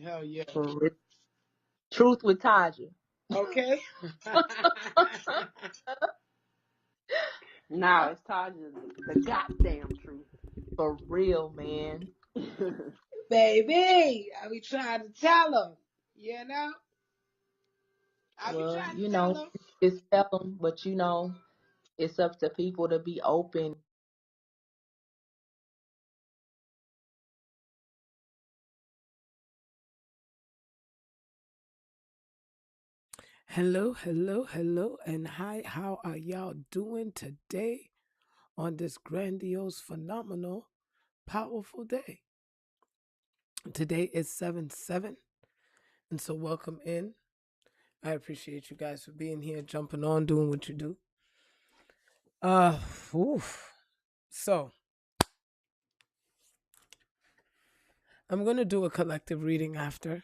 Hell yeah. For real. Truth with Taja. Okay. Now it's Taja, the goddamn truth. For real, man. Baby, I be trying to tell them. You know? I be Well, trying to tell them. it's seldom, but it's up to people to be open. Hello, hello, hello, and hi. How are y'all doing today on this grandiose, phenomenal, powerful day? Today is 7/7, and so welcome in. I appreciate you guys for being here, jumping on, doing what you do. Uh, oof. So I'm gonna do a collective reading after,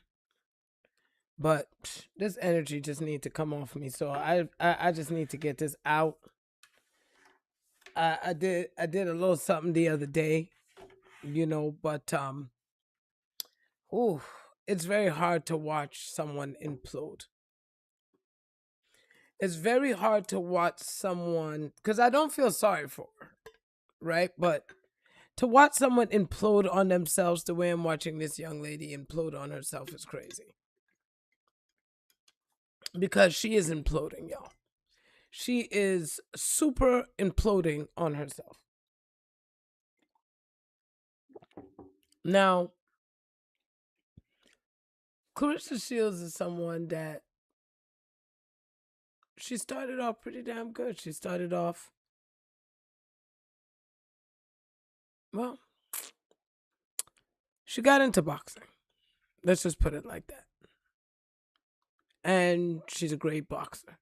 but this energy just need to come off me. So I just need to get this out. I did a little something the other day, but ooh, it's very hard to watch someone implode. It's very hard to watch someone because I don't feel sorry for her, right? But to watch someone implode on themselves the way I'm watching this young lady implode on herself is crazy. Because she is imploding, y'all. She is super imploding on herself. Now, Clarissa Shields is someone that she started off pretty damn good. She started off, well, she got into boxing. Let's just put it like that. And she's a great boxer.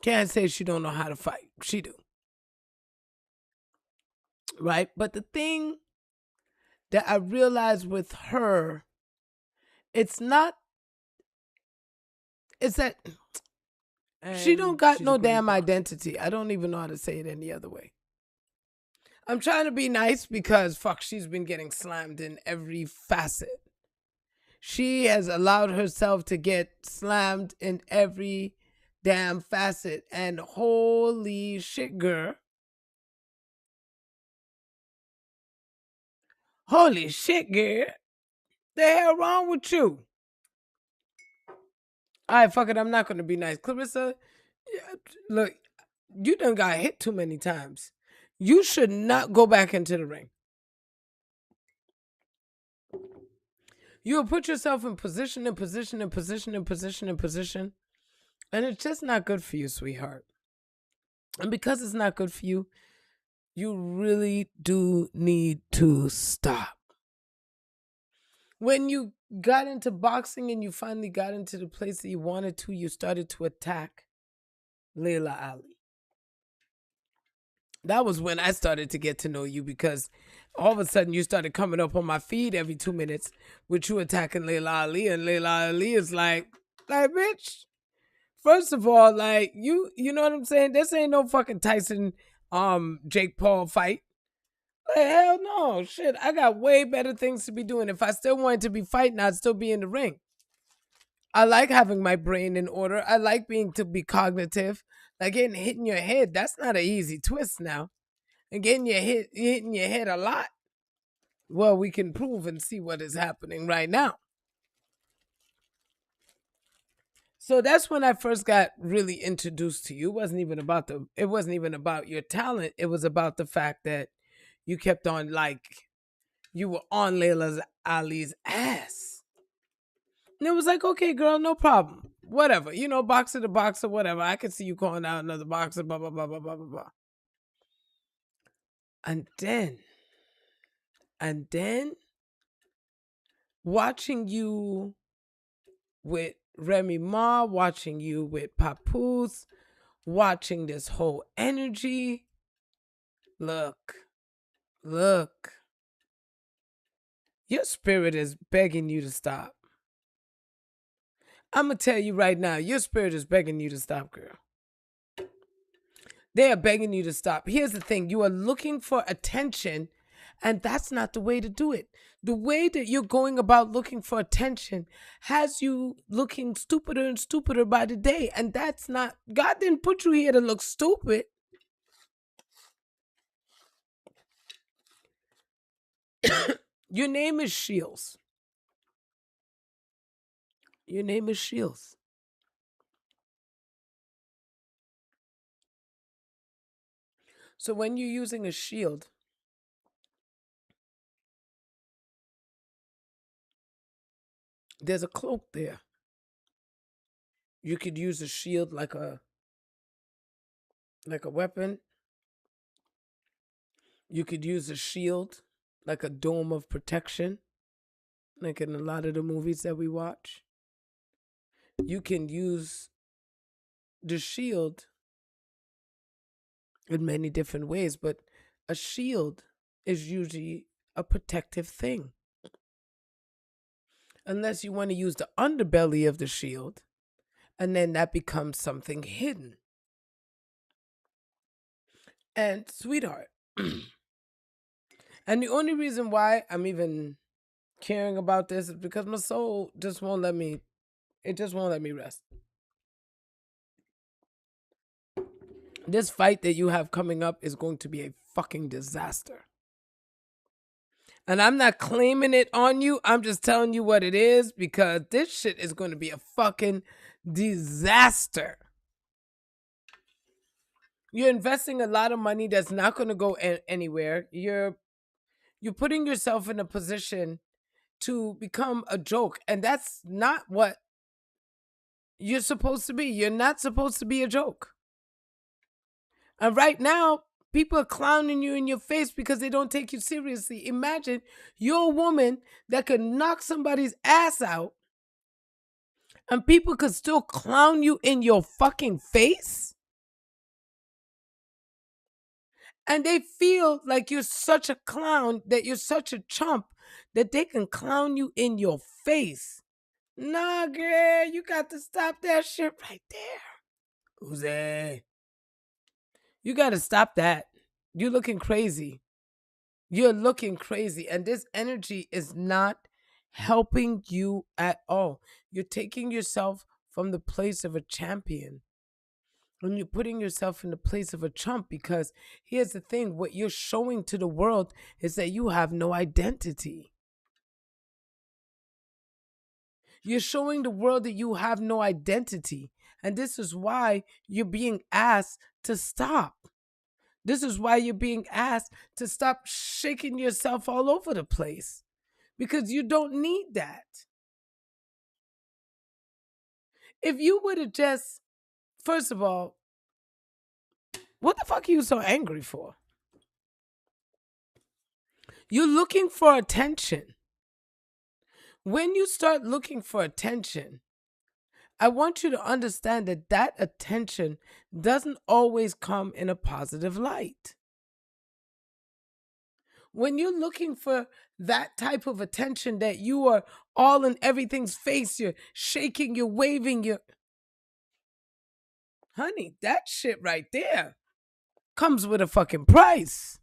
Can't say she don't know how to fight. She do. Right? But the thing that I realized with her, it's not, it's that she don't got no damn boxer. Identity. I don't even know how to say it any other way. I'm trying to be nice because fuck, she's been getting slammed in every facet. She has allowed herself to get slammed in every damn facet. And holy shit, girl. Holy shit, girl. The hell wrong with you? All right, fuck it. I'm not going to be nice. Clarissa, look, you done got hit too many times. You should not go back into the ring. You'll put yourself in position, and it's just not good for you, sweetheart. And because it's not good for you, you really do need to stop. When you got into boxing and you finally got into the place that you wanted to, you started to attack Layla Ali. That was when I started to get to know you because all of a sudden you started coming up on my feed every 2 minutes with you attacking Layla Ali, and Layla Ali is like, bitch, first of all, like, you know what I'm saying? This ain't no fucking Tyson, Jake Paul fight. Like, hell no, shit. I got way better things to be doing. If I still wanted to be fighting, I'd still be in the ring. I like having my brain in order. I like being to be cognitive. Like getting hit in your head, that's not an easy twist now. And hitting your head a lot. Well, we can prove and see what is happening right now. So that's when I first got really introduced to you. It wasn't even about your talent. It was about the fact that you kept on, like, you were on Layla Ali's ass. And it was like, okay, girl, no problem. Whatever. Boxer to boxer, whatever. I can see you calling out another boxer, blah, blah, blah, blah, blah, blah, blah. And then watching you with Remy Ma, watching you with Papoose, watching this whole energy. Look. Your spirit is begging you to stop. I'm going to tell you right now, your spirit is begging you to stop, girl. They are begging you to stop. Here's the thing. You are looking for attention, And that's not the way to do it. The way that you're going about looking for attention has you looking stupider and stupider by the day. And that's not, God didn't put you here to look stupid. Your name is Shields. Your name is Shields. So when you're using a shield, there's a cloak there. You could use a shield like a weapon. You could use a shield like a dome of protection, like in a lot of the movies that we watch. You can use the shield in many different ways, but a shield is usually a protective thing. Unless you want to use the underbelly of the shield, and then that becomes something hidden. And sweetheart, and the only reason why I'm even caring about this is because my soul just won't let me, it just won't let me rest. This fight that you have coming up is going to be a fucking disaster. And I'm not claiming it on you. I'm just telling you what it is, because this shit is going to be a fucking disaster. You're investing a lot of money that's not going to go anywhere. You're putting yourself in a position to become a joke, and that's not what you're supposed to be. You're not supposed to be a joke. And right now, people are clowning you in your face because they don't take you seriously. Imagine you're a woman that could knock somebody's ass out and people could still clown you in your fucking face. And they feel like you're such a clown, that you're such a chump, that they can clown you in your face. Nah, girl, you got to stop that shit right there. Uze. You got to stop that. You're looking crazy. You're looking crazy. And this energy is not helping you at all. You're taking yourself from the place of a champion, and you're putting yourself in the place of a chump, because here's the thing. What you're showing to the world is that you have no identity. You're showing the world that you have no identity. And this is why you're being asked to stop. This is why you're being asked to stop shaking yourself all over the place, because you don't need that. If you would have just, first of all, what the fuck are you so angry for? You're looking for attention. When you start looking for attention, I want you to understand that that attention doesn't always come in a positive light. When you're looking for that type of attention, that you are all in everything's face, you're shaking, you're waving, you're... Honey, that shit right there comes with a fucking price.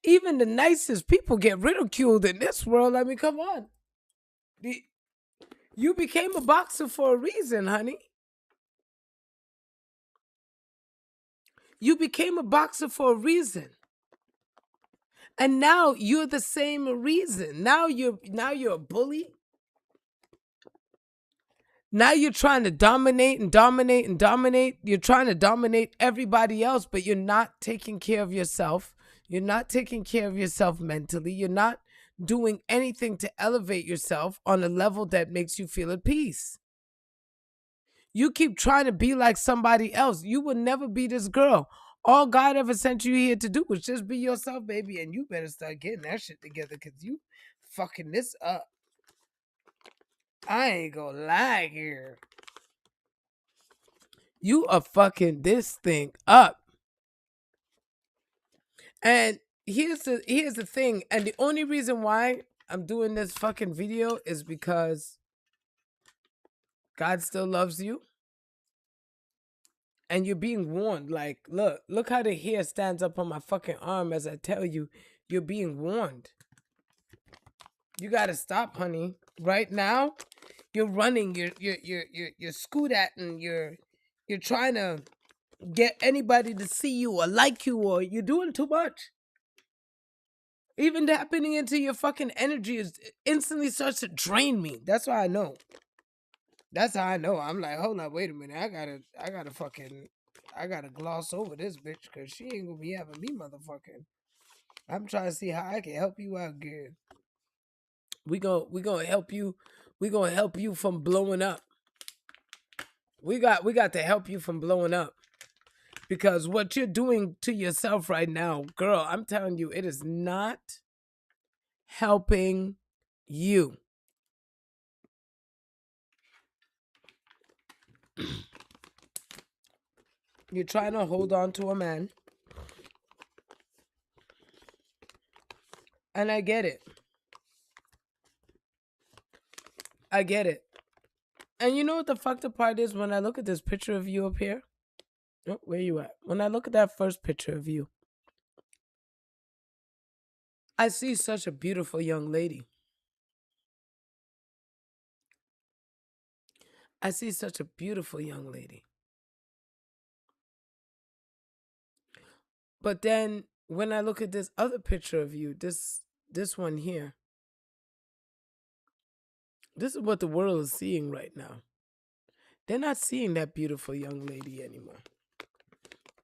Even the nicest people get ridiculed in this world. I mean, come on. You became a boxer for a reason, honey. You became a boxer for a reason. And now you're the same reason. Now you're a bully. Now you're trying to dominate and dominate and dominate. You're trying to dominate everybody else, but you're not taking care of yourself. You're not taking care of yourself mentally. You're not doing anything to elevate yourself on a level that makes you feel at peace. You keep trying to be like somebody else. You will never be this girl. All God ever sent you here to do was just be yourself, baby. And you better start getting that shit together, because you fucking this up. I ain't gonna lie here. You are fucking this thing up. And here's the thing. And the only reason why I'm doing this fucking video is because God still loves you. And you're being warned. Like, look how the hair stands up on my fucking arm as I tell you, you're being warned. You gotta stop, honey. Right now, you're running, you're scootatting, you're trying to get anybody to see you or like you, or you're doing too much. Even tapping into your fucking energy is instantly starts to drain me. That's why I know. That's how I know. I'm like, hold on, wait a minute. I gotta gloss over this bitch because she ain't gonna be having me motherfucking. I'm trying to see how I can help you out, girl. We gonna help you. We gonna help you from blowing up. We got to help you from blowing up. Because what you're doing to yourself right now, girl, I'm telling you, it is not helping you. You're trying to hold on to a man. And I get it. I get it. And you know what the fucked up part is? When I look at this picture of you up here, oh, where you at? When I look at that first picture of you, I see such a beautiful young lady. I see such a beautiful young lady. But then when I look at this other picture of you, this one here, this is what the world is seeing right now. They're not seeing that beautiful young lady anymore.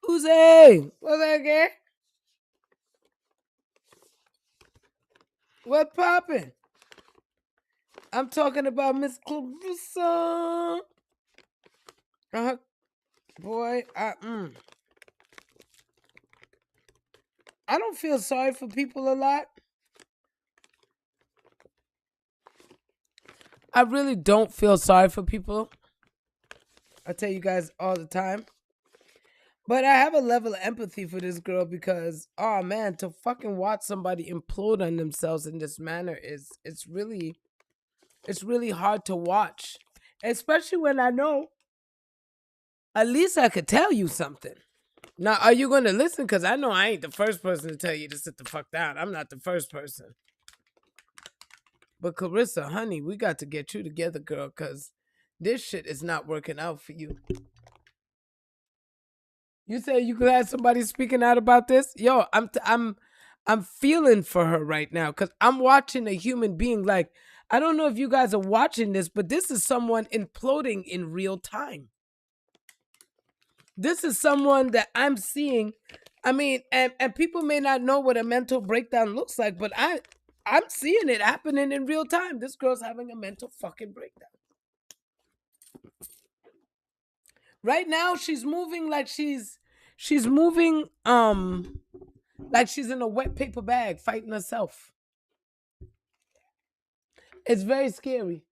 Uze! What's that, girl? What poppin'? I'm talking about Miss Claressa. Boy, I don't feel sorry for people a lot. I really don't feel sorry for people. I tell you guys all the time. But I have a level of empathy for this girl because, oh man, to fucking watch somebody implode on themselves in this manner it's really hard to watch. Especially when I know at least I could tell you something. Now, are you going to listen? Because I know I ain't the first person to tell you to sit the fuck down. I'm not the first person. But Claressa, honey, we got to get you together, girl, because this shit is not working out for you. You say you could have somebody speaking out about this? Yo, I'm feeling for her right now because I'm watching a human being. Like, I don't know if you guys are watching this, but this is someone imploding in real time. This is someone that I'm seeing. I mean, and people may not know what a mental breakdown looks like, but I'm seeing it happening in real time. This girl's having a mental fucking breakdown. Right now, she's moving like she's moving like she's in a wet paper bag fighting herself. It's very scary.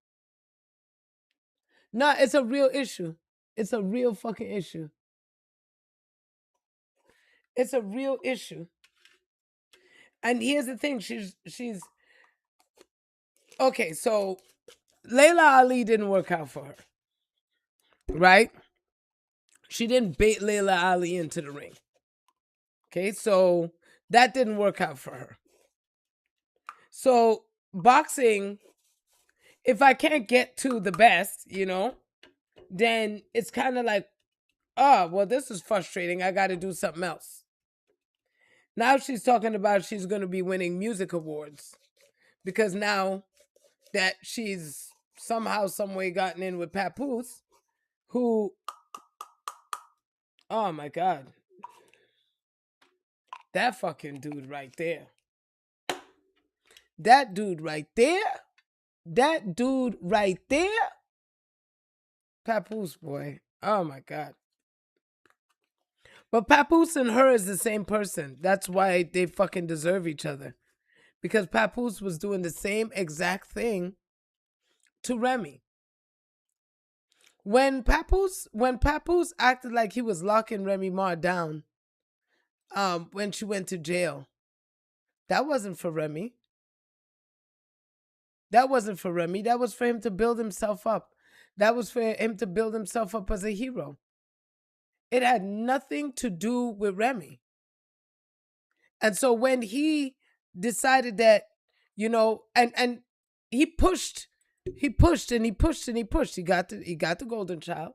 No, it's a real issue. It's a real fucking issue. It's a real issue. And here's the thing, she's okay, so Layla Ali didn't work out for her. Right? She didn't bait Layla Ali into the ring. Okay, so that didn't work out for her. So boxing, if I can't get to the best, then it's kind of like, oh, well, this is frustrating. I got to do something else. Now she's talking about she's going to be winning music awards because now that she's somehow, some way gotten in with Papoose, who, oh my God, that fucking dude right there. That dude right there. That dude right there. Papoose, boy. Oh my God. But Papoose and her is the same person. That's why they fucking deserve each other. Because Papoose was doing the same exact thing to Remy. When Papoose acted like he was locking Remy Ma down, when she went to jail, that wasn't for Remy. That wasn't for Remy. That was for him to build himself up. That was for him to build himself up as a hero. It had nothing to do with Remy. And so when he decided that, and he pushed and he pushed and he pushed. He got the golden child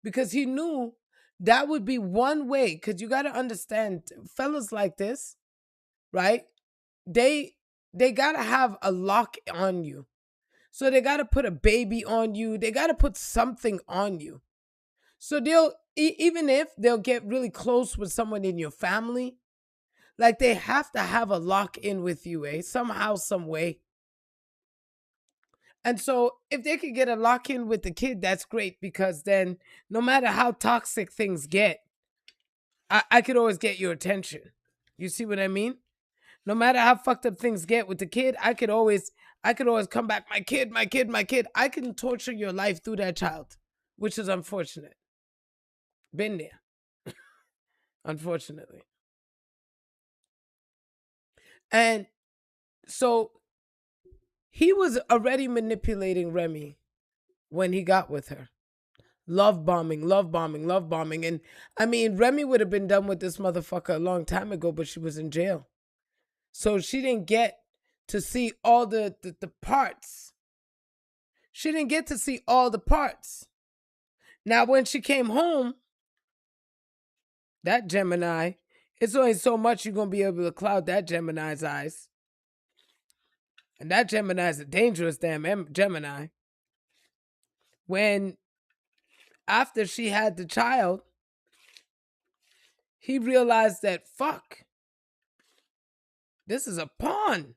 because he knew that would be one way. Because you got to understand, fellas like this, right? They got to have a lock on you. So they got to put a baby on you. They got to put something on you. So even if they'll get really close with someone in your family, like they have to have a lock in with you, somehow, some way. And so if they could get a lock in with the kid, that's great, because then no matter how toxic things get, I could always get your attention. You see what I mean? No matter how fucked up things get with the kid, I could always come back. My kid, my kid, my kid. I can torture your life through that child, which is unfortunate. Been there, unfortunately. And so he was already manipulating Remy when he got with her. Love bombing, love bombing, love bombing. And I mean, Remy would have been done with this motherfucker a long time ago, but she was in jail. So she didn't get to see all the parts. She didn't get to see all the parts. Now, when she came home, that Gemini, it's only so much you're going to be able to cloud that Gemini's eyes. And that Gemini is a dangerous damn Gemini. When, after she had the child, he realized that, fuck, this is a pawn.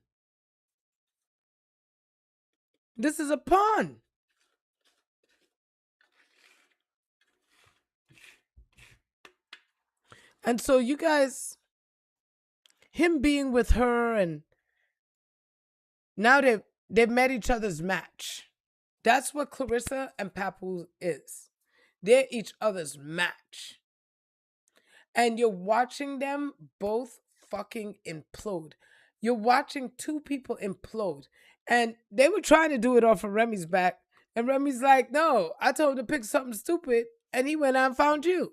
This is a pawn. And so you guys, him being with her, and now they've met each other's match. That's what Claressa and Papoose is. They're each other's match. And you're watching them both fucking implode. You're watching two people implode. And they were trying to do it off of Remy's back. And Remy's like, no, I told him to pick something stupid. And he went out and found you.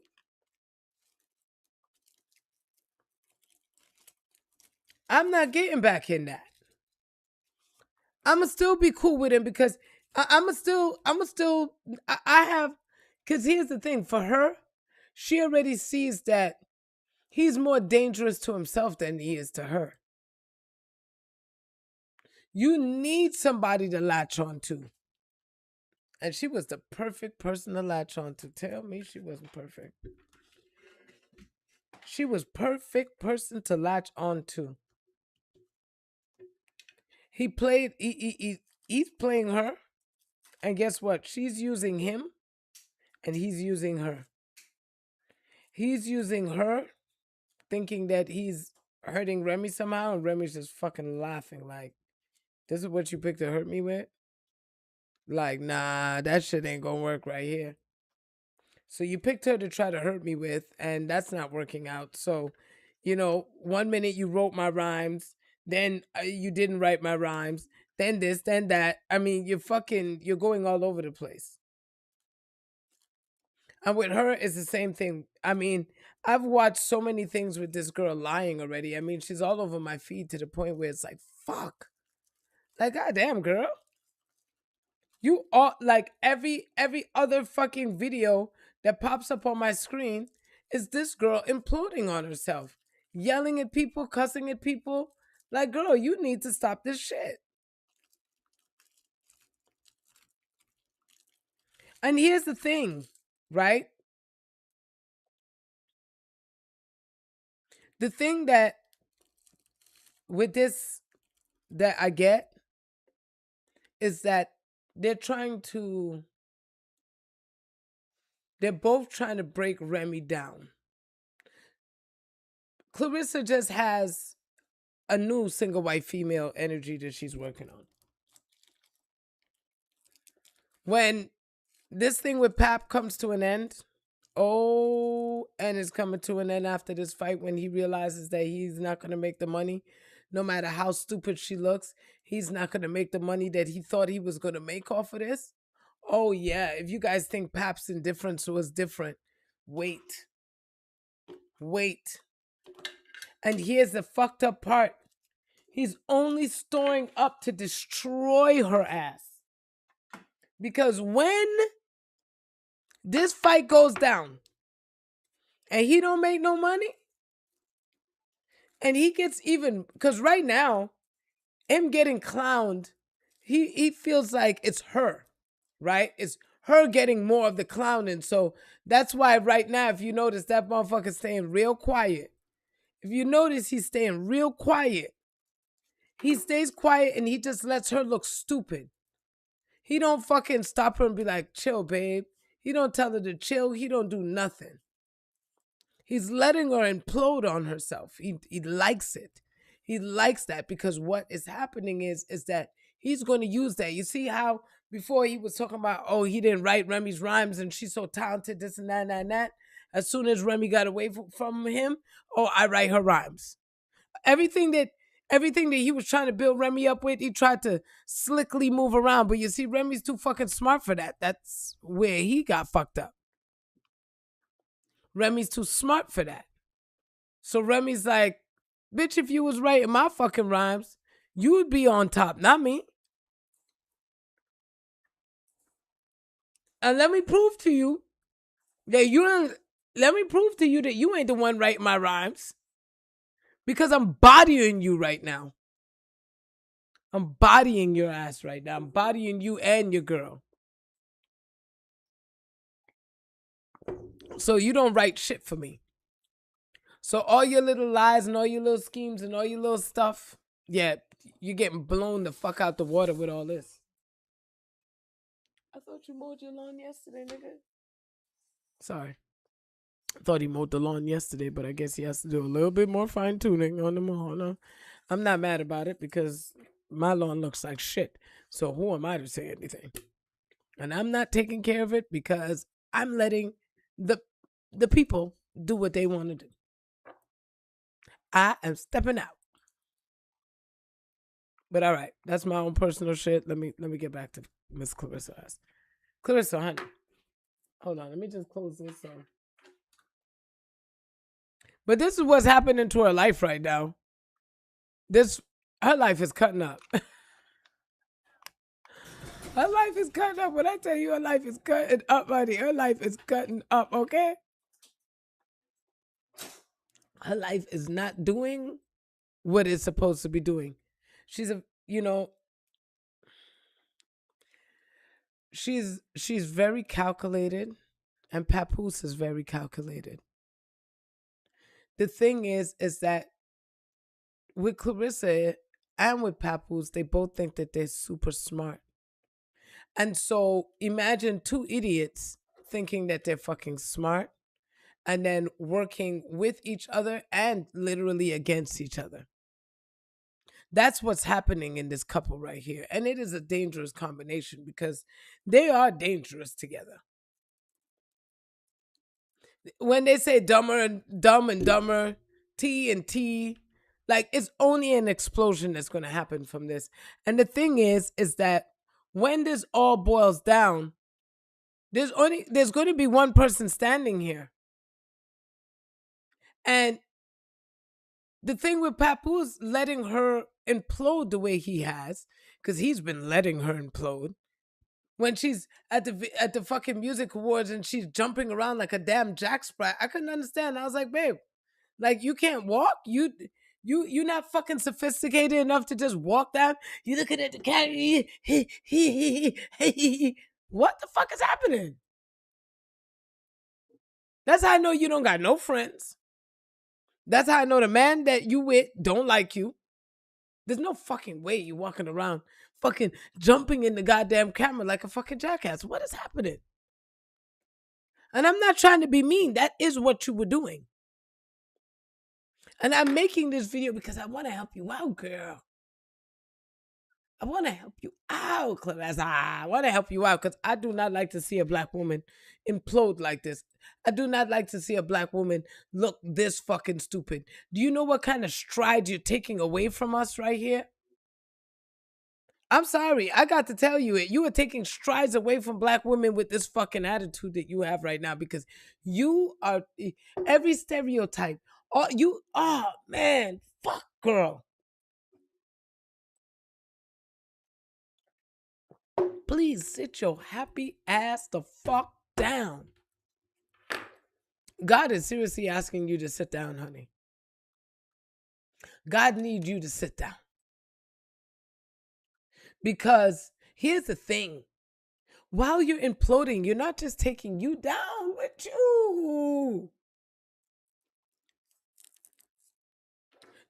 I'm not getting back in that. I'ma still be cool with him because I have, because here's the thing, for her, she already sees that he's more dangerous to himself than he is to her. You need somebody to latch on to. And she was the perfect person to latch on to. Tell me she wasn't perfect. She was perfect person to latch on to. He's playing her. And guess what? She's using him and he's using her. He's using her thinking that he's hurting Remy somehow, and Remy's just fucking laughing like, this is what you picked to hurt me with? Like, nah, that shit ain't gonna work right here. So you picked her to try to hurt me with, and that's not working out. So, 1 minute you wrote my rhymes, then you didn't write my rhymes, then this, then that. I mean, you're going all over the place. And with her, it's the same thing. I mean, I've watched so many things with this girl lying already. I mean, she's all over my feed to the point where it's like, fuck. Like, goddamn, girl. You are like every other fucking video that pops up on my screen is this girl imploding on herself, yelling at people, cussing at people. Like, girl, you need to stop this shit. And here's the thing, right? The thing that with this that I get is that they're both trying to break Remy down. Claressa just has a new single white female energy that she's working on. When this thing with Pap comes to an end, and it's coming to an end after this fight, when he realizes that he's not going to make the money, no matter how stupid she looks, he's not going to make the money that he thought he was going to make off of this. Oh yeah, if you guys think Pap's indifference was different, Wait. Wait. And here's the fucked up part. He's only storing up to destroy her ass. Because when this fight goes down and he don't make no money, and he gets even, because right now, him getting clowned, he feels like it's her, right? It's her getting more of the clowning. So that's why right now, if you notice, that motherfucker's staying real quiet. If you notice, he's staying real quiet. He stays quiet and he just lets her look stupid. He don't fucking stop her and be like, chill, babe. He don't tell her to chill. He don't do nothing. He's letting her implode on herself. He likes it. He likes that because what is happening is that he's going to use that. You see how before he was talking about, oh, he didn't write Remy's rhymes and she's so talented, this and that and that. As soon as Remy got away from him, oh, I write her rhymes. Everything that he was trying to build Remy up with, he tried to slickly move around. But you see, Remy's too fucking smart for that. That's where he got fucked up. Remy's too smart for that. So Remy's like, bitch, if you was writing my fucking rhymes, you would be on top, not me. And let me prove to you that you ain't the one writing my rhymes. Because I'm bodying you right now. I'm bodying your ass right now. I'm bodying you and your girl. So you don't write shit for me. So all your little lies and all your little schemes and all your little stuff, yeah, you're getting blown the fuck out the water with all this. I thought you mowed your lawn yesterday, nigga. Sorry. I thought he mowed the lawn yesterday, but I guess he has to do a little bit more fine tuning on the mow. No, I'm not mad about it because my lawn looks like shit. So who am I to say anything? And I'm not taking care of it because I'm letting the people do what they want to do. I am stepping out. But all right, that's my own personal shit. Let me get back to Miss Claressa. Claressa, honey. Hold on, let me just close this. But this is what's happening to her life right now. Her life is cutting up. Her life is cutting up. When I tell you her life is cutting up, honey, her life is cutting up, okay? Her life is not doing what it's supposed to be doing. She's she's very calculated, and Papoose is very calculated. The thing is that with Claressa and with Papoose, they both think that they're super smart. And so imagine two idiots thinking that they're fucking smart and then working with each other and literally against each other. That's what's happening in this couple right here. And it is a dangerous combination because they are dangerous together. When they say dumb and dumber, T and T, like it's only an explosion that's going to happen from this. And the thing is that when this all boils down, there's going to be one person standing here. And the thing with Papoose letting her implode the way he has, because he's been letting her implode. When she's at the fucking music awards and she's jumping around like a damn jack sprat, I couldn't understand. I was like, babe, like you can't walk? You're not fucking sophisticated enough to just walk down? You looking at the camera? What the fuck is happening? That's how I know you don't got no friends. That's how I know the man that you with don't like you. There's no fucking way you walking around fucking jumping in the goddamn camera like a fucking jackass. What is happening? And I'm not trying to be mean. That is what you were doing. And I'm making this video because I want to help you out, girl. I want to help you out, Claressa. I want to help you out because I do not like to see a black woman implode like this. I do not like to see a black woman look this fucking stupid. Do you know what kind of strides you're taking away from us right here? I'm sorry. I got to tell you it. You are taking strides away from black women with this fucking attitude that you have right now because you are every stereotype. Oh, oh man, fuck girl. Please sit your happy ass the fuck down. God is seriously asking you to sit down, honey. God needs you to sit down. Because here's the thing. While you're imploding, you're not just taking you down with you.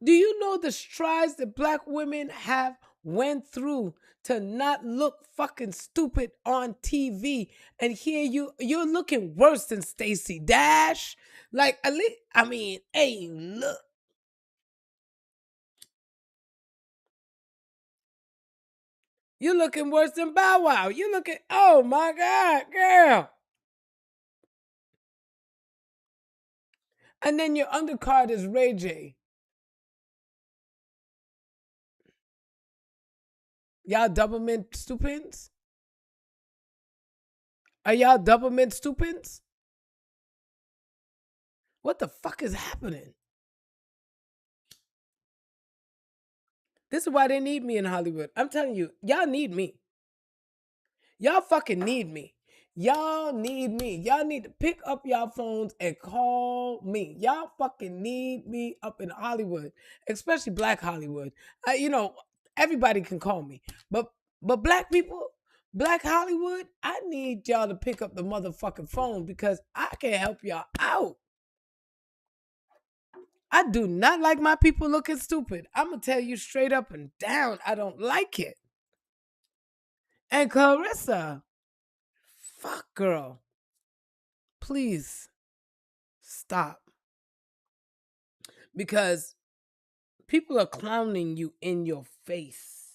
Do you know the strides that black women have went through to not look fucking stupid on TV? And here you're looking worse than Stacey Dash. Like at least, I mean, hey, look. You're looking worse than Bow Wow. You looking, oh my God, girl. And then your undercard is Ray J. Y'all double mint stupins? Are y'all double mint stupins? What the fuck is happening? This is why they need me in Hollywood. I'm telling you, y'all need me. Y'all fucking need me. Y'all need me. Y'all need to pick up y'all phones and call me. Y'all fucking need me up in Hollywood, especially Black Hollywood. Everybody can call me, but black people, Black Hollywood, I need y'all to pick up the motherfucking phone because I can help y'all out. I do not like my people looking stupid. I'm gonna tell you straight up and down, I don't like it. And Claressa, fuck girl, please stop. Because people are clowning you in your face.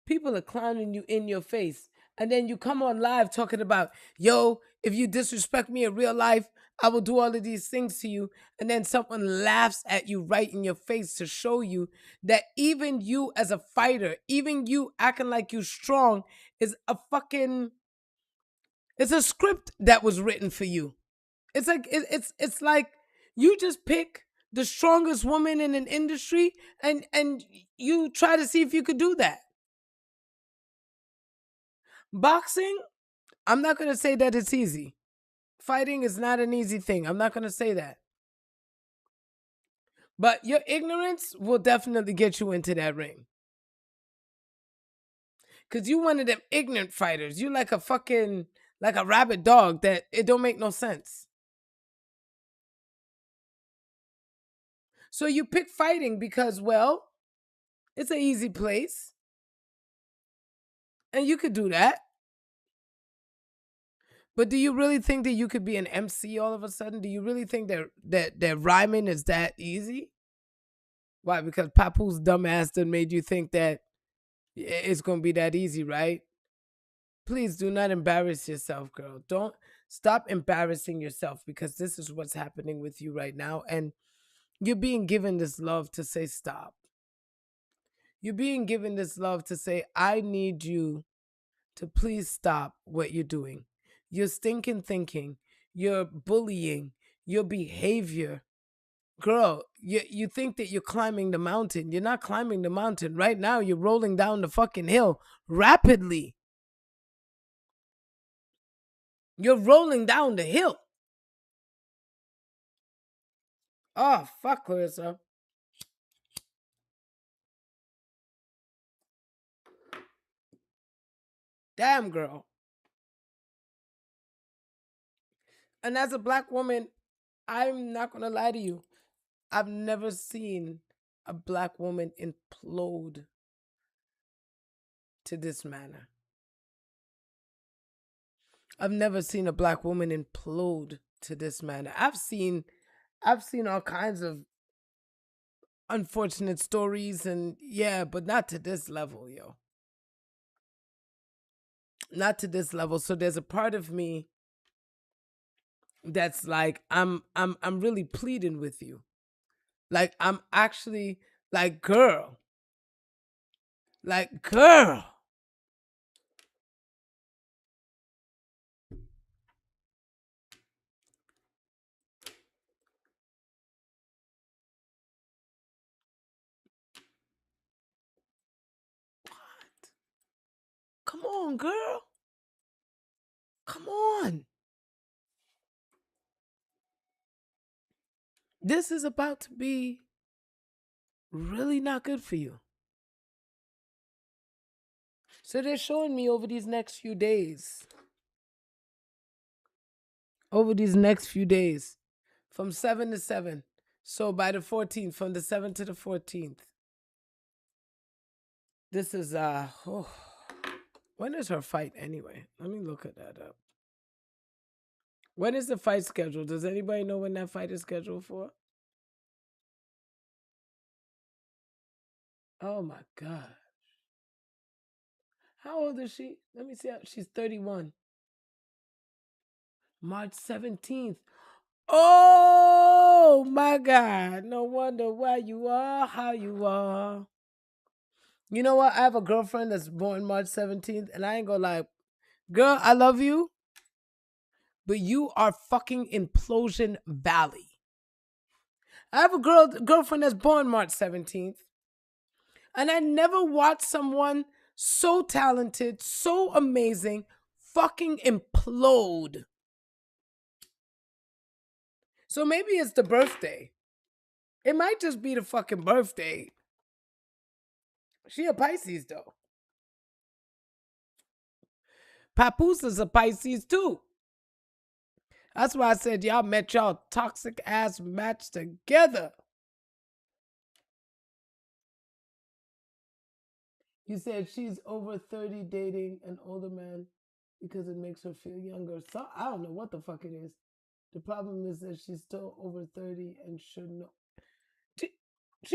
People are clowning you in your face. And then you come on live talking about, yo, if you disrespect me in real life, I will do all of these things to you. And then someone laughs at you right in your face to show you that even you as a fighter, even you acting like you strong is it's a script that was written for you. It's like it's like you just pick the strongest woman in an industry and you try to see if you could do that. Boxing, I'm not going to say that it's easy. Fighting is not an easy thing. I'm not going to say that. But your ignorance will definitely get you into that ring. Cuz you one of them ignorant fighters. You like a rabid dog that it don't make no sense. So you pick fighting because, well, it's an easy place. And you could do that. But do you really think that you could be an MC all of a sudden? Do you really think that rhyming is that easy? Why? Because Papoose dumbass done made you think that it's gonna be that easy, right? Please do not embarrass yourself, girl. Don't stop embarrassing yourself because this is what's happening with you right now. And you're being given this love to say stop. You're being given this love to say, I need you to please stop what you're doing. Your stinking thinking, your bullying, your behavior. Girl, you think that you're climbing the mountain. You're not climbing the mountain. Right now, you're rolling down the fucking hill rapidly. You're rolling down the hill. Oh, fuck, Clarissa. Damn, girl. And as a black woman, I'm not going to lie to you. I've never seen a black woman implode to this manner. I've never seen a black woman implode to this manner. I've seen all kinds of unfortunate stories and yeah, but not to this level, yo. Not to this level. So there's a part of me that's like I'm really pleading with you. Like I'm actually like, girl, Like, girl. Come on, girl. Come on. This is about to be really not good for you. So they're showing me over these next few days. From 7 to 7. So by the 14th, from the 7th to the 14th. This is when is her fight anyway? Let me look at that up. When is the fight scheduled? Does anybody know when that fight is scheduled for? Oh my God. How old is she? Let me see. She's 31. March 17th. Oh my God. No wonder why you are how you are. You know what? I have a girlfriend that's born March 17th, and I ain't gonna lie. Girl, I love you, but you are fucking Implosion Valley. I have a girlfriend that's born March 17th, and I never watched someone so talented, so amazing, fucking implode. So maybe it's the birthday. It might just be the fucking birthday. She a Pisces though. Papoose is a Pisces too. That's why I said y'all met y'all toxic ass match together. You said she's over 30 dating an older man because it makes her feel younger. So I don't know what the fuck it is. The problem is that she's still over 30 and should know. She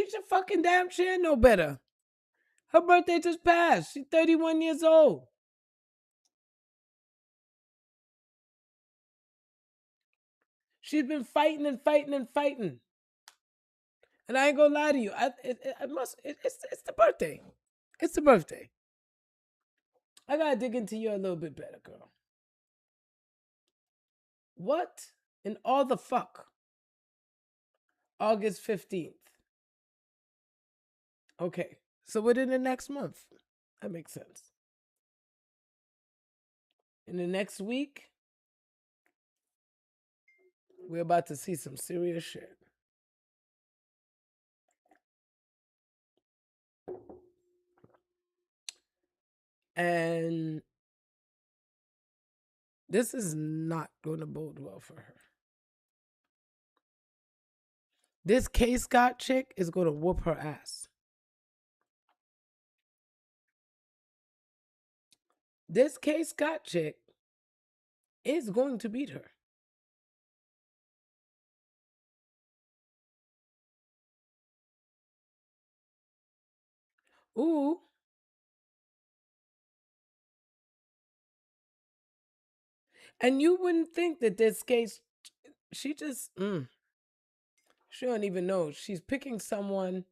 should fucking damn sure know better. Her birthday just passed. She's 31 years old. She's been fighting and fighting and fighting. And I ain't gonna lie to you. It's the birthday. It's the birthday. I gotta dig into you a little bit better, girl. What in all the fuck? August 15th. Okay. So within the next month. That makes sense. In the next week, we're about to see some serious shit. And this is not going to bode well for her. This K Scott chick is going to whoop her ass. This K Scott chick is going to beat her. Ooh. And you wouldn't think that this case, she just, she don't even know. She's picking someone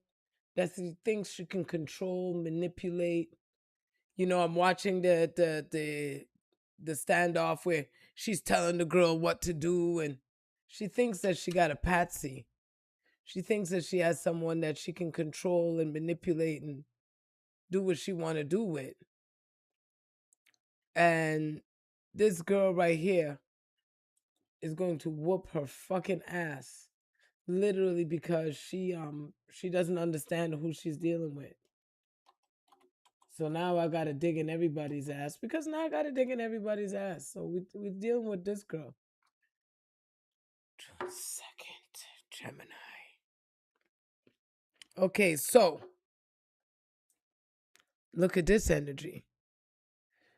that she thinks she can control, manipulate. You know, I'm watching the standoff where she's telling the girl what to do, and she thinks that she got a patsy. She thinks that she has someone that she can control and manipulate and do what she want to do with. And this girl right here is going to whoop her fucking ass, literally, because she doesn't understand who she's dealing with. So now I gotta dig in everybody's ass, because now I gotta dig in everybody's ass. So we're dealing with this girl. June 2nd, Gemini. Okay, so look at this energy.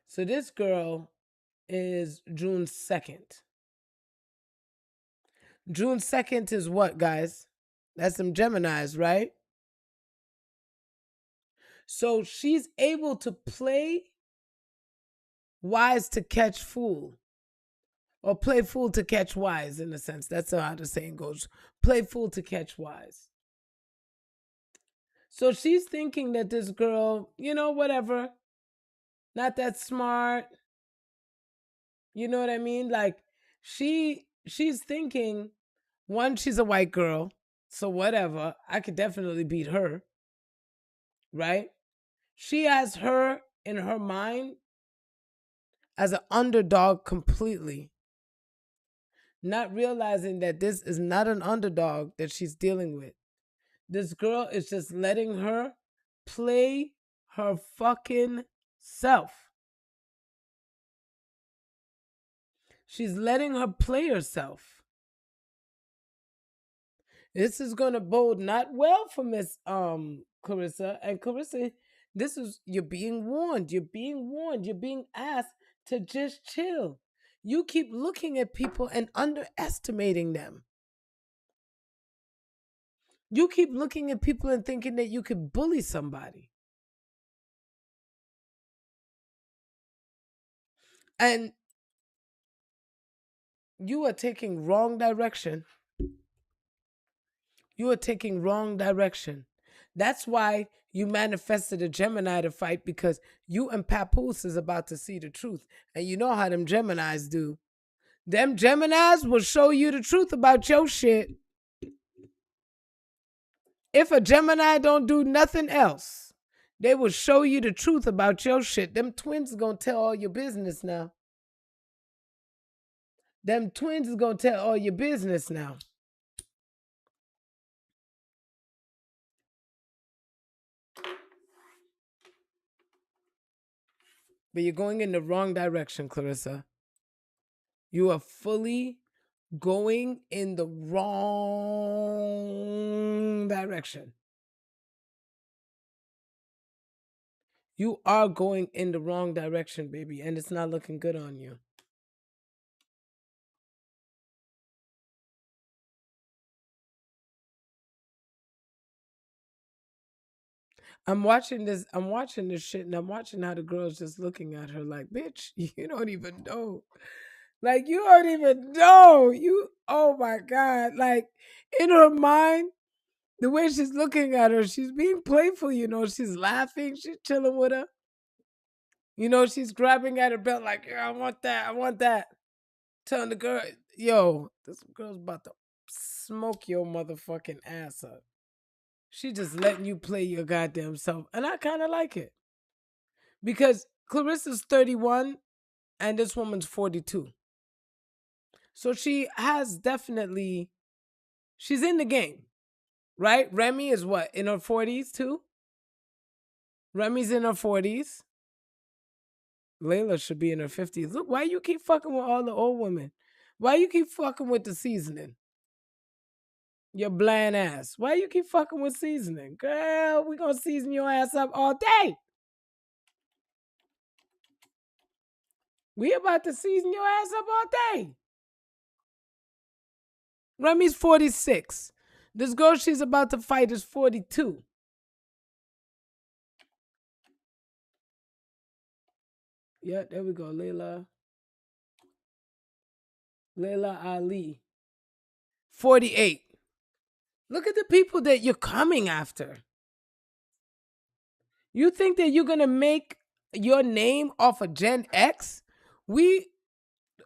So this girl is June 2nd. June 2nd is what, guys? That's some Geminis, right? So she's able to play wise to catch fool. Or play fool to catch wise, in a sense. That's how the saying goes. Play fool to catch wise. So she's thinking that this girl, whatever, not that smart. You know what I mean? Like she's thinking, one, she's a white girl, so whatever, I could definitely beat her, right? She has her in her mind as an underdog completely, not realizing that this is not an underdog that she's dealing with. This girl is just letting her play her fucking self. She's letting her play herself. This is gonna bode not well for Miss Claressa. And Claressa, you're being warned. You're being warned. You're being asked to just chill. You keep looking at people and underestimating them. You keep looking at people and thinking that you could bully somebody. And you are taking wrong direction. You are taking wrong direction. That's why you manifested a Gemini to fight, because you and Papoose is about to see the truth. And you know how them Geminis do. Them Geminis will show you the truth about your shit. If a Gemini don't do nothing else, they will show you the truth about your shit. Them twins is gonna tell all your business now. Them twins is gonna tell all your business now. But you're going in the wrong direction, Claressa. You are fully going in the wrong direction. You are going in the wrong direction, baby, and it's not looking good on you. I'm watching this shit, and I'm watching how the girl's just looking at her like, bitch, you don't even know. Like, you don't even know. Oh my God. Like, in her mind, the way she's looking at her, she's being playful, she's laughing, she's chilling with her. She's grabbing at her belt like, yeah, I want that, I want that. Telling the girl, yo, this girl's about to smoke your motherfucking ass up. She just letting you play your goddamn self. And I kind of like it. Because Claressa's 31 and this woman's 42. So she has definitely, she's in the game, right? Remy is what, in her 40s too? Remy's in her 40s. Layla should be in her 50s. Look, why you keep fucking with all the old women? Why you keep fucking with the seasoning? Your bland ass. Why you keep fucking with seasoning? Girl, we gonna season your ass up all day. We about to season your ass up all day. Remy's 46. This girl she's about to fight is 42. Yeah, there we go. Layla Ali. 48. Look at the people that you're coming after. You think that you're going to make your name off of Gen X? We're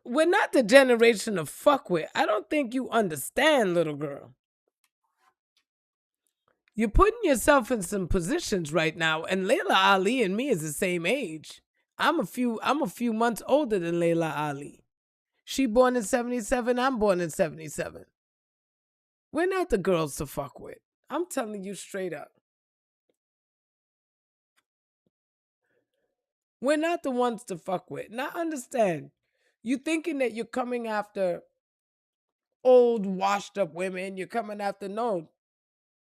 not the generation to fuck with. I don't think you understand, little girl. You're putting yourself in some positions right now, and Layla Ali and me is the same age. I'm a few months older than Layla Ali. She born in 77, I'm born in 77. We're not the girls to fuck with. I'm telling you straight up. We're not the ones to fuck with. Now understand, you thinking that you're coming after old washed up women, you're coming after, no.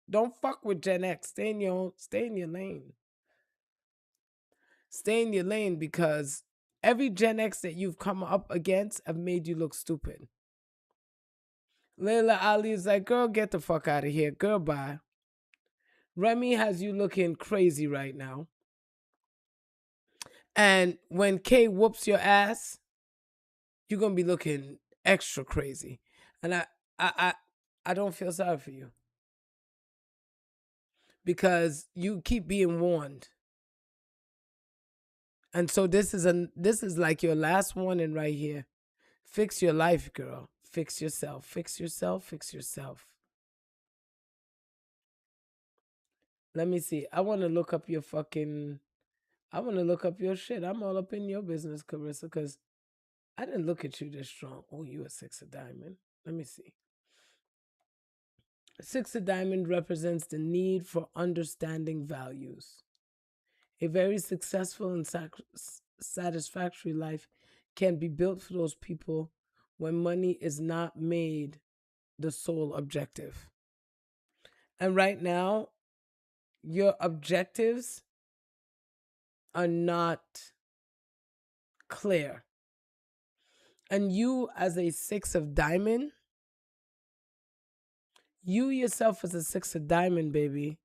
Don't fuck with Gen X. Stay in your lane. Stay in your lane, because every Gen X that you've come up against have made you look stupid. Layla Ali is like, girl, get the fuck out of here. Girl, bye. Remy has you looking crazy right now. And when Kay whoops your ass, you're gonna be looking extra crazy. And I don't feel sorry for you. because you keep being warned. And so this is like your last warning right here. Fix your life, girl. Fix yourself. Fix yourself. Fix yourself. Let me see. I want to look up your shit. I'm all up in your business, Claressa, because I didn't look at you this strong. Oh, you a 6 of diamond. Let me see. 6 of diamond represents the need for understanding values. A very successful and satisfactory life can be built for those people when money is not made the sole objective. And right now, your objectives are not clear. And you, as a 6 of diamond, you yourself as a 6 of diamond, baby,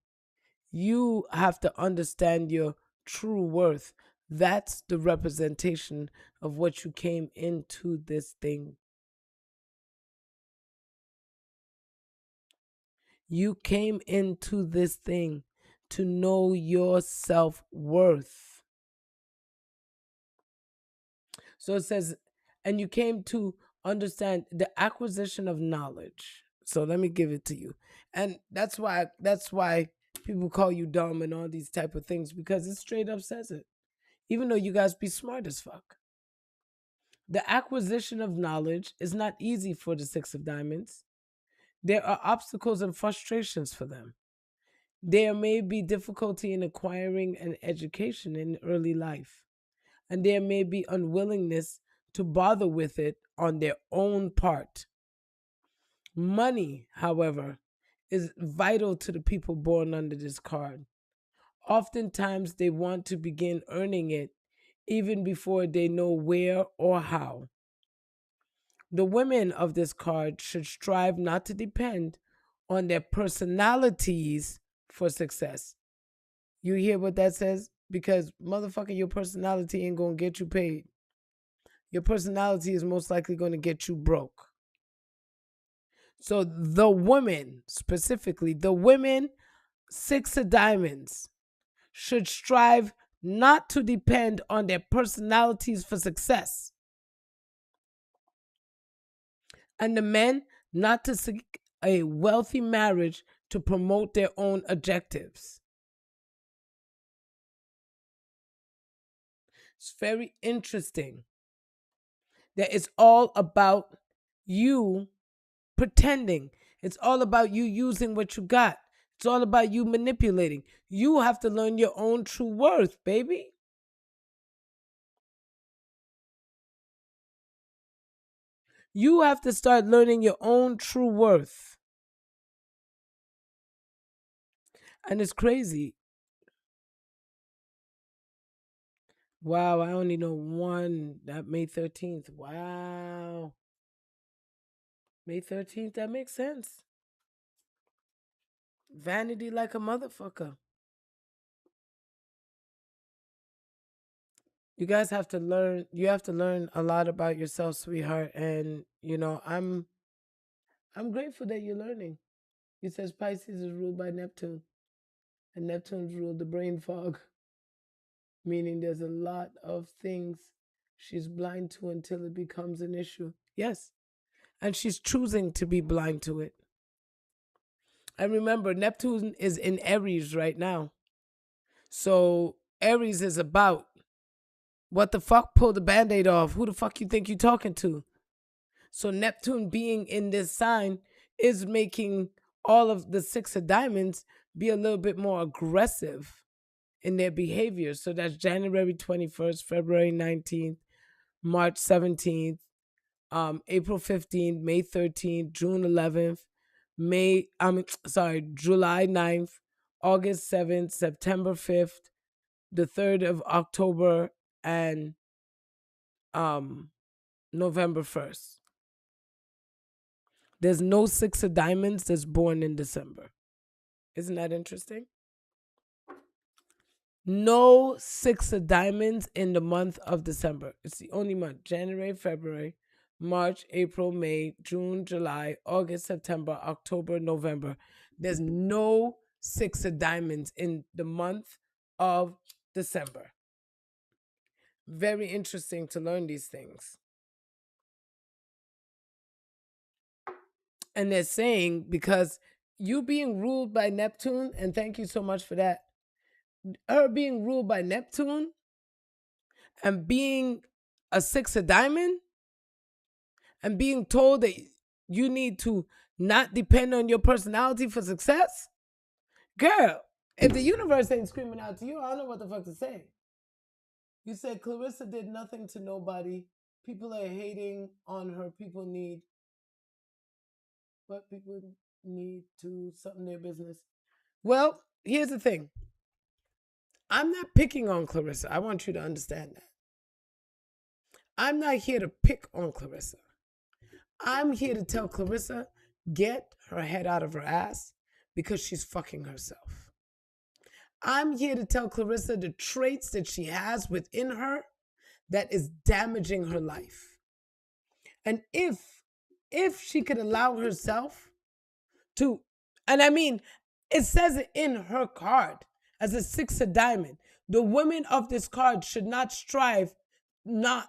you have to understand your true worth. That's the representation of what you came into this thing. You came into this thing to know your self-worth. So it says, and you came to understand the acquisition of knowledge. So let me give it to you. And that's why people call you dumb and all these type of things, because it straight up says it. Even though you guys be smart as fuck. The acquisition of knowledge is not easy for the 6 of diamonds. There are obstacles and frustrations for them. There may be difficulty in acquiring an education in early life, and there may be unwillingness to bother with it on their own part. Money, however, is vital to the people born under this card. Oftentimes, they want to begin earning it even before they know where or how. The women of this card should strive not to depend on their personalities for success. You hear what that says? Because motherfucker, your personality ain't gonna get you paid. Your personality is most likely gonna get you broke. So the women, specifically the women, 6 of diamonds, should strive not to depend on their personalities for success. And the men not to seek a wealthy marriage to promote their own objectives. It's very interesting that it's all about you pretending. It's all about you using what you got. It's all about you manipulating. You have to learn your own true worth, baby. You have to start learning your own true worth. And it's crazy. Wow, I only know one. That May 13th. Wow. May 13th, that makes sense. Vanity like a motherfucker. You guys have to learn, you have to learn a lot about yourself, sweetheart. And, I'm grateful that you're learning. It says Pisces is ruled by Neptune. And Neptune's ruled the brain fog. Meaning there's a lot of things she's blind to until it becomes an issue. Yes. And she's choosing to be blind to it. And remember, Neptune is in Aries right now. So Aries is about, what the fuck, pull the Band-Aid off. Who the fuck you think you're talking to? So Neptune being in this sign is making all of the 6 of diamonds be a little bit more aggressive in their behavior. So that's January 21st, February 19th, March 17th, April 15th, May 13th, June 11th, July 9th, August 7th, September 5th, the 3rd of October, and November 1st. There's no 6 of diamonds that's born in December. Isn't that interesting? No 6 of diamonds in the month of December. It's the only month. January, February, March, April, May, June, July, August, September, October, November. There's no Six of Diamonds in the month of December. Very interesting to learn these things. And they're saying, because you being ruled by Neptune, and thank you so much for that, her being ruled by Neptune and being a six of diamond and being told that you need to not depend on your personality for success, girl, if the universe ain't screaming out to you, I don't know what the fuck to say. You said Claressa did nothing to nobody. People are hating on her. People need to something their business. Well, here's the thing. I'm not picking on Claressa. I want you to understand that. I'm not here to pick on Claressa. I'm here to tell Claressa, get her head out of her ass because she's fucking herself. I'm here to tell Claressa the traits that she has within her that is damaging her life. And if she could allow herself to, and I mean, it says it in her card as a six of diamond. The women of this card should strive not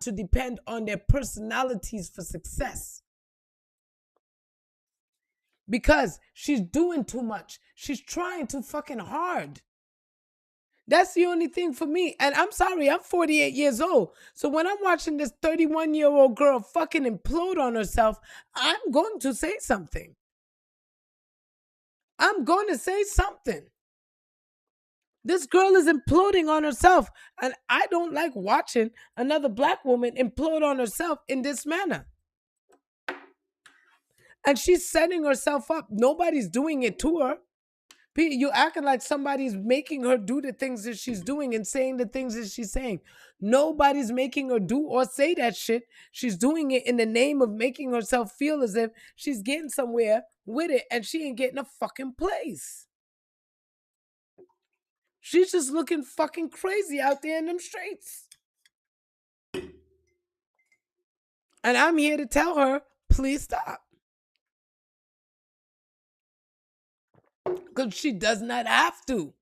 to depend on their personalities for success. Because she's doing too much. She's trying too fucking hard. That's the only thing for me. And I'm sorry, I'm 48 years old. So when I'm watching this 31-year-old girl fucking implode on herself, I'm going to say something. I'm going to say something. This girl is imploding on herself. And I don't like watching another black woman implode on herself in this manner. And she's setting herself up. Nobody's doing it to her. You acting like somebody's making her do the things that she's doing and saying the things that she's saying. Nobody's making her do or say that shit. She's doing it in the name of making herself feel as if she's getting somewhere with it, and she ain't getting a fucking place. She's just looking fucking crazy out there in them streets. And I'm here to tell her, please stop. Because she does not have to.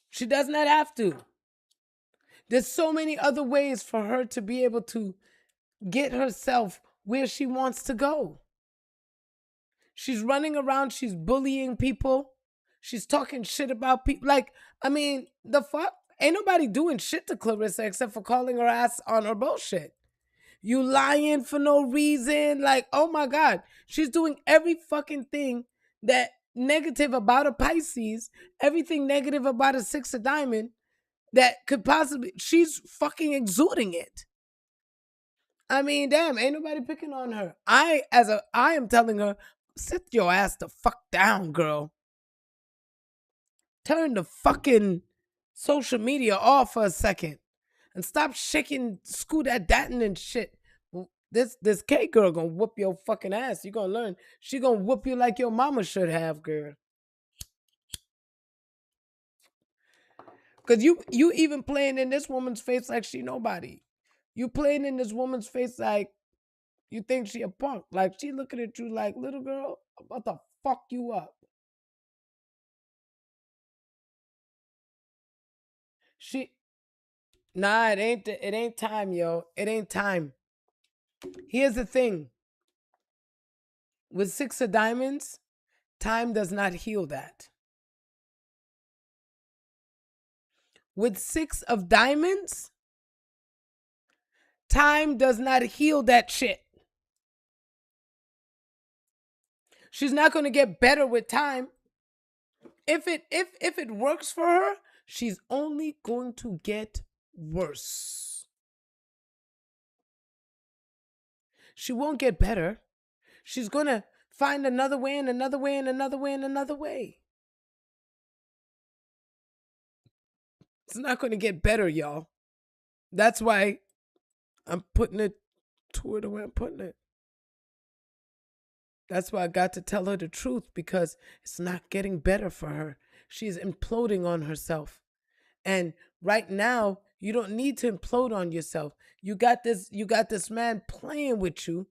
She does not have to. There's so many other ways for her to be able to get herself where she wants to go. She's running around, she's bullying people. She's talking shit about people. Like, I mean, the fuck? Ain't nobody doing shit to Claressa except for calling her ass on her bullshit. You lying for no reason. Like, oh my God. She's doing every fucking thing that negative about a Pisces, everything negative about a six of diamond that could possibly, she's fucking exuding it. I mean, damn, ain't nobody picking on her. I am telling her, sit your ass the fuck down, girl. Turn the fucking social media off for a second and stop shaking, scoot that datin and shit. This K girl gonna whoop your fucking ass. You gonna learn. She gonna whoop you like your mama should have, girl. Cause you even playing in this woman's face like she nobody. You playing in this woman's face like you think she a punk. Like she looking at you like, little girl, I'm about to fuck you up. Nah, it ain't time, yo. It ain't time. Here's the thing. With six of diamonds, time does not heal that. With six of diamonds, time does not heal that shit. She's not going to get better with time. If it works for her, she's only going to get worse. She won't get better. She's going to find another way and another way and another way and another way. It's not going to get better, y'all. That's why I'm putting it to her the way I'm putting it. That's why I got to tell her the truth, because it's not getting better for her. She's imploding on herself. And right now, you don't need to implode on yourself. You got this man playing with you,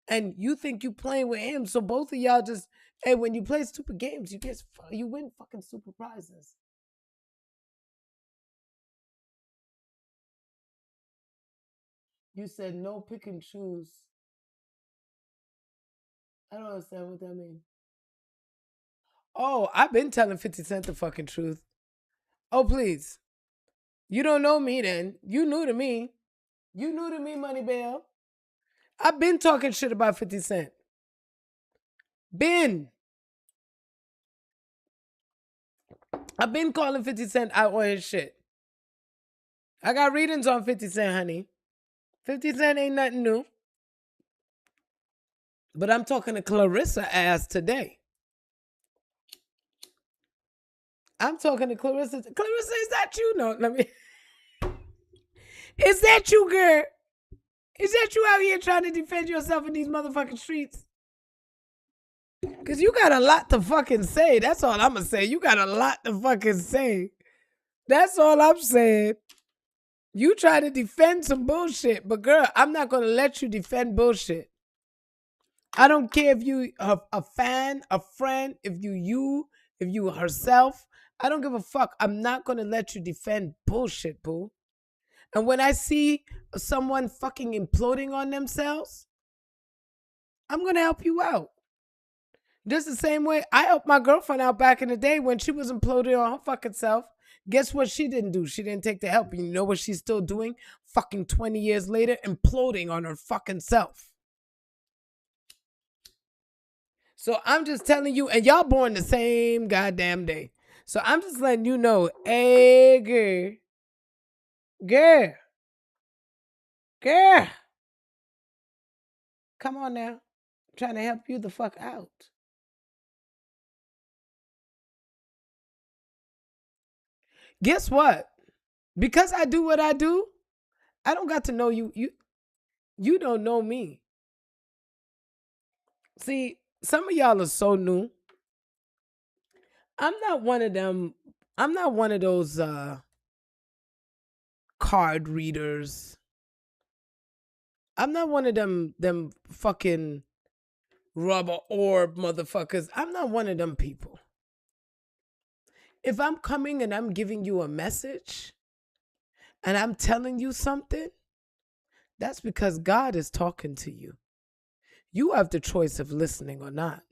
And you think you playing with him. So both of y'all just, hey, when you play stupid games, you win fucking super prizes. You said no pick and choose. I don't understand what that means. Oh, I've been telling 50 Cent the fucking truth. Oh, please. You don't know me then. You new to me. You new to me, Money Bell. I've been talking shit about 50 Cent. Been. I've been calling 50 Cent out on his shit. I got readings on 50 Cent, honey. 50 Cent ain't nothing new. But I'm talking to Claressa ass today. I'm talking to Claressa. Claressa, is that you? No, let me. Is that you, girl? Is that you out here trying to defend yourself in these motherfucking streets? Because you got a lot to fucking say. That's all I'm going to say. You got a lot to fucking say. That's all I'm saying. You try to defend some bullshit. But girl, I'm not going to let you defend bullshit. I don't care if you are a fan, a friend, if you herself. I don't give a fuck. I'm not going to let you defend bullshit, boo. And when I see someone fucking imploding on themselves, I'm going to help you out. Just the same way I helped my girlfriend out back in the day when she was imploding on her fucking self. Guess what she didn't do? She didn't take the help. You know what she's still doing? Fucking 20 years later, imploding on her fucking self. So I'm just telling you, and y'all born the same goddamn day. So I'm just letting you know, hey, girl, come on now. I'm trying to help you the fuck out. Guess what? Because I do what I do, I don't got to know you. You don't know me. See, some of y'all are so new. I'm not one of them. I'm not one of those card readers. I'm not one of them fucking rubber orb motherfuckers. I'm not one of them people. If I'm coming and I'm giving you a message and I'm telling you something, that's because God is talking to you. You have the choice of listening or not.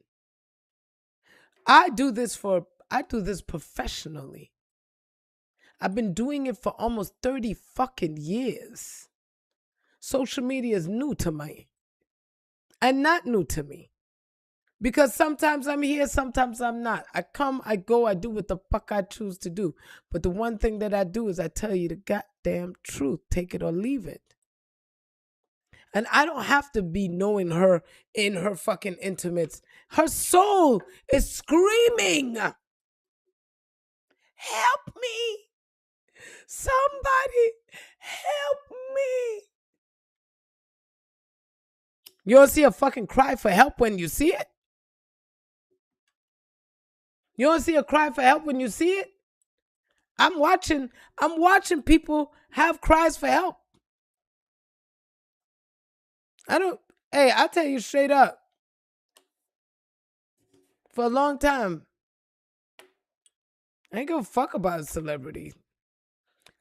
I do this professionally. I've been doing it for almost 30 fucking years. Social media is new to me. And not new to me. Because sometimes I'm here, sometimes I'm not. I come, I go, I do what the fuck I choose to do. But the one thing that I do is I tell you the goddamn truth. Take it or leave it. And I don't have to be knowing her in her fucking intimates. Her soul is screaming. Help me. Somebody help me. You don't see a fucking cry for help when you see it? You don't see a cry for help when you see it? I'm watching people have cries for help. I'll tell you straight up. For a long time, I ain't give a fuck about a celebrity.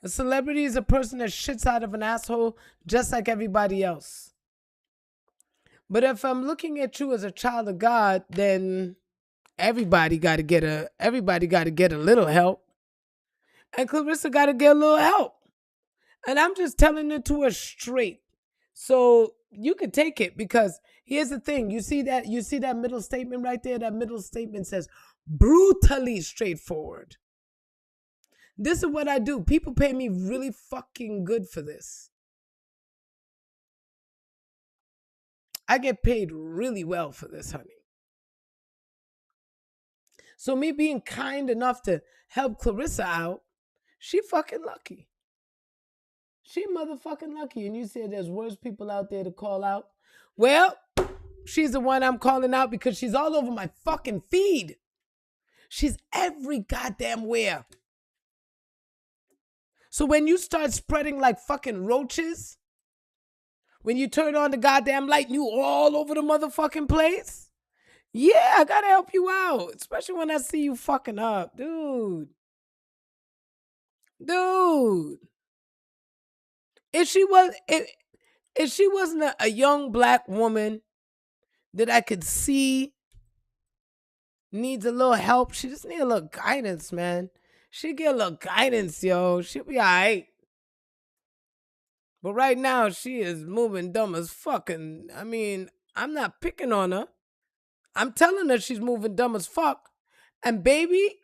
A celebrity is a person that shits out of an asshole just like everybody else. But if I'm looking at you as a child of God, then everybody got to get a little help. And Claressa got to get a little help. And I'm just telling it to her straight. So you can take it, because here's the thing. You see that middle statement right there? That middle statement says brutally straightforward. This is what I do. People pay me really fucking good for this. I get paid really well for this, honey. So me being kind enough to help Claressa out, she fucking lucky. She motherfucking lucky. And you said there's worse people out there to call out. Well, she's the one I'm calling out because she's all over my fucking feed. She's every goddamn where. So when you start spreading like fucking roaches, When you turn on the goddamn light and you all over the motherfucking place? Yeah, I gotta help you out. Especially when I see you fucking up. Dude. Dude. If she wasn't a young black woman that I could see needs a little help, she just need a little guidance, man. She get a little guidance, yo. She'll be all right. But right now, she is moving dumb as fucking. I mean, I'm not picking on her. I'm telling her she's moving dumb as fuck. And baby,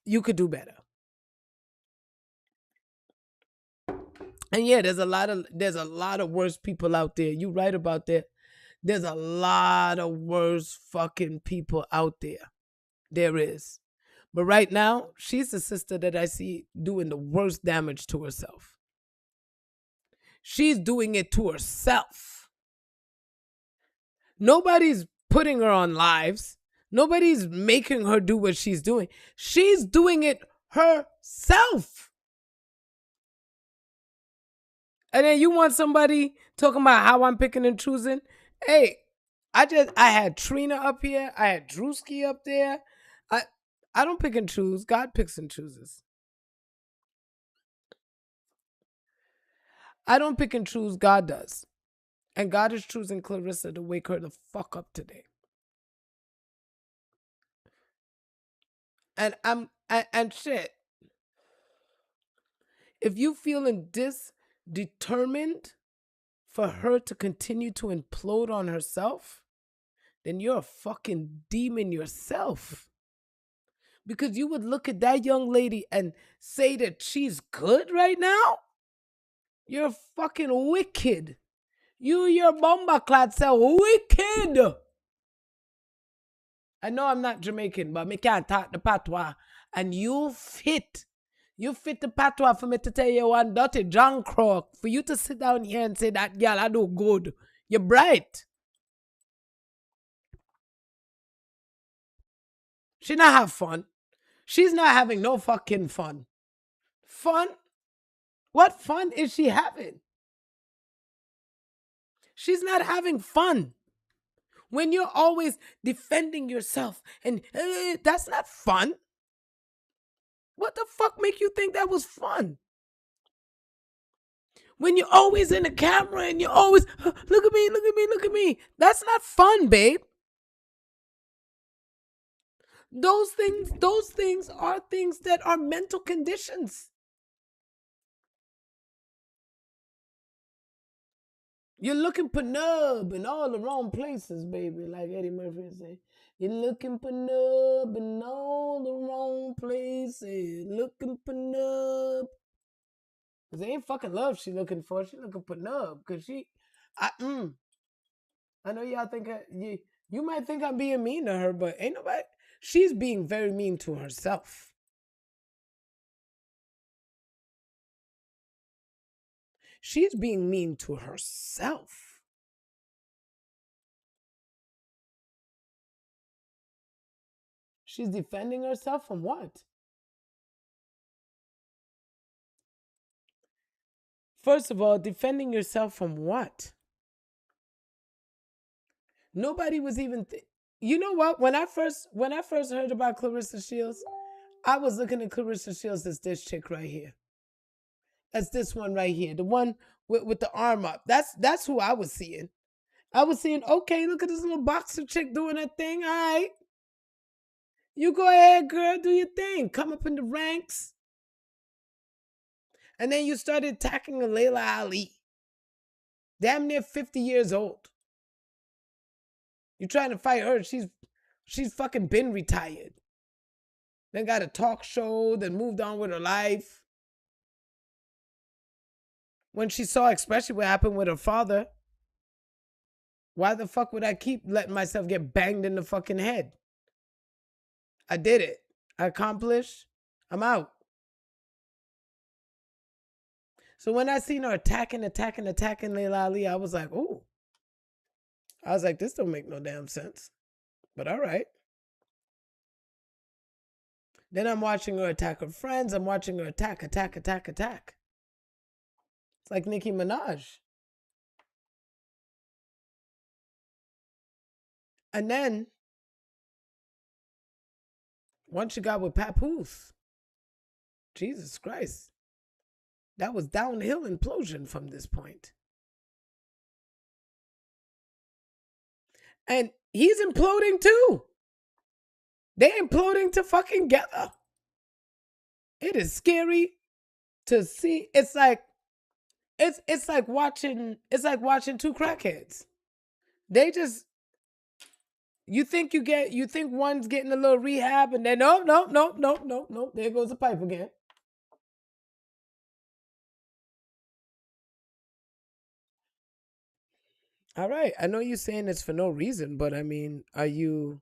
you could do better. And yeah, there's a lot of worse people out there. You right about that. There's a lot of worse fucking people out there. There is. But right now, she's the sister that I see doing the worst damage to herself. She's doing it to herself. Nobody's putting her on lives. Nobody's making her do what she's doing. She's doing it herself. And then you want somebody talking about how I'm picking and choosing? Hey, I had Trina up here. I had Drewski up there. I don't pick and choose. God picks and chooses. I don't pick and choose. God does. And God is choosing Claressa to wake her the fuck up today. And shit. If you feeling this determined for her to continue to implode on herself, then you're a fucking demon yourself. Because you would look at that young lady and say that she's good right now? You're fucking wicked. Your bomba clad self wicked. I know I'm not Jamaican, but me can't talk the patois. And you fit the patois for me to tell you one dirty John Croc. For you to sit down here and say that girl, I do good. You're bright. She not have fun. She's not having no fucking fun. Fun? What fun is she having? She's not having fun. When you're always defending yourself and that's not fun. What the fuck make you think that was fun? When you're always in the camera and you're always, look at me, look at me, look at me. That's not fun, babe. Those things are things that are mental conditions. You're looking for nub in all the wrong places, baby, like Eddie Murphy said. You're looking for nub in all the wrong places. Looking for nub. Cause it ain't fucking love she looking for. She looking for nub. Cause I know y'all think you might think I'm being mean to her, but ain't nobody. She's being very mean to herself. She's being mean to herself. She's defending herself from what? First of all, defending yourself from what? Nobody was even. You know what? When I first heard about Claressa Shields, I was looking at Claressa Shields as this chick right here. As this one right here, the one with the arm up. That's who I was seeing. I was seeing, okay, look at this little boxer chick doing her thing. All right. You go ahead, girl, do your thing. Come up in the ranks. And then you started attacking Layla Ali. Damn near 50 years old. You're trying to fight her. She's fucking been retired. Then got a talk show, then moved on with her life. When she saw especially what happened with her father, why the fuck would I keep letting myself get banged in the fucking head? I did it. I accomplished. I'm out. So when I seen her attacking Layla Ali, I was like, ooh. I was like, this don't make no damn sense. But all right. Then I'm watching her attack her friends. I'm watching her attack. It's like Nicki Minaj. And then, once you got with Papoose, Jesus Christ, that was downhill implosion from this point. And he's imploding too. They're imploding to fucking together. It is scary to see. It's like watching two crackheads. They just you think one's getting a little rehab and then no, there goes the pipe again. All right, I know you're saying it's for no reason, but I mean, are you?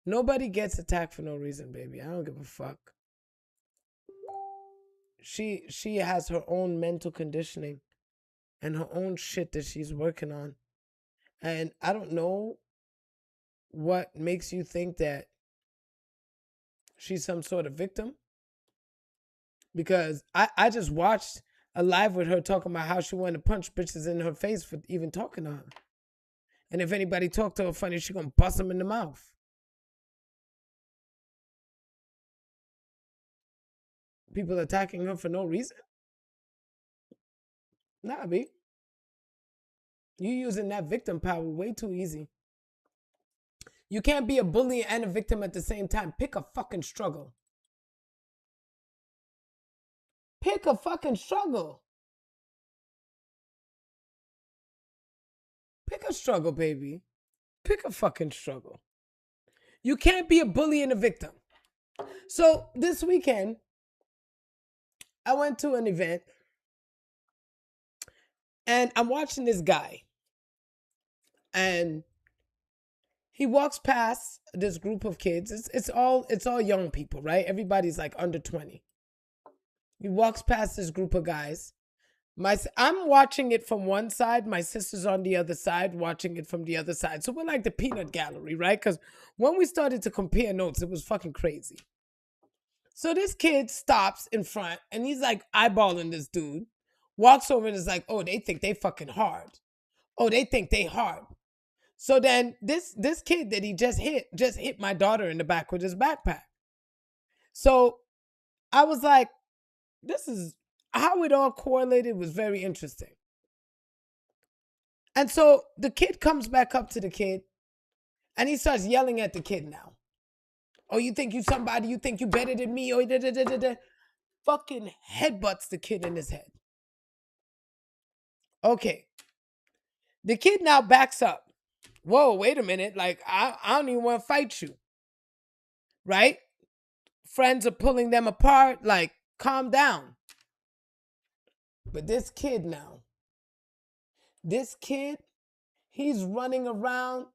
Nobody gets attacked for no reason, baby. I don't give a fuck. She has her own mental conditioning and her own shit that she's working on. And I don't know what makes you think that she's some sort of victim. Because I just watched a live with her talking about how she wanted to punch bitches in her face for even talking to her. And if anybody talk to her funny, she gonna bust them in the mouth. People attacking her for no reason. Nah, B. You using that victim power way too easy. You can't be a bully and a victim at the same time. Pick a fucking struggle. Pick a fucking struggle. Pick a struggle, baby. Pick a fucking struggle. You can't be a bully and a victim. So this weekend, I went to an event and I'm watching this guy. And he walks past this group of kids. It's all young people, right? Everybody's like under 20. He walks past this group of guys. I'm watching it from one side. My sister's on the other side, watching it from the other side. So we're like the peanut gallery, right? Because when we started to compare notes, it was fucking crazy. So this kid stops in front and he's like eyeballing this dude. Walks over and is like, oh, they think they fucking hard. Oh, they think they hard. So then this kid that he just hit my daughter in the back with his backpack. So I was like, this is how it all correlated was very interesting. And so the kid comes back up to the kid and he starts yelling at the kid now. Oh, you think you somebody, you think you better than me, or da. Fucking headbutts the kid in his head. Okay. The kid now backs up. Whoa, wait a minute. Like, I don't even want to fight you. Right? Friends are pulling them apart. Like, calm down. But this kid now, he's running around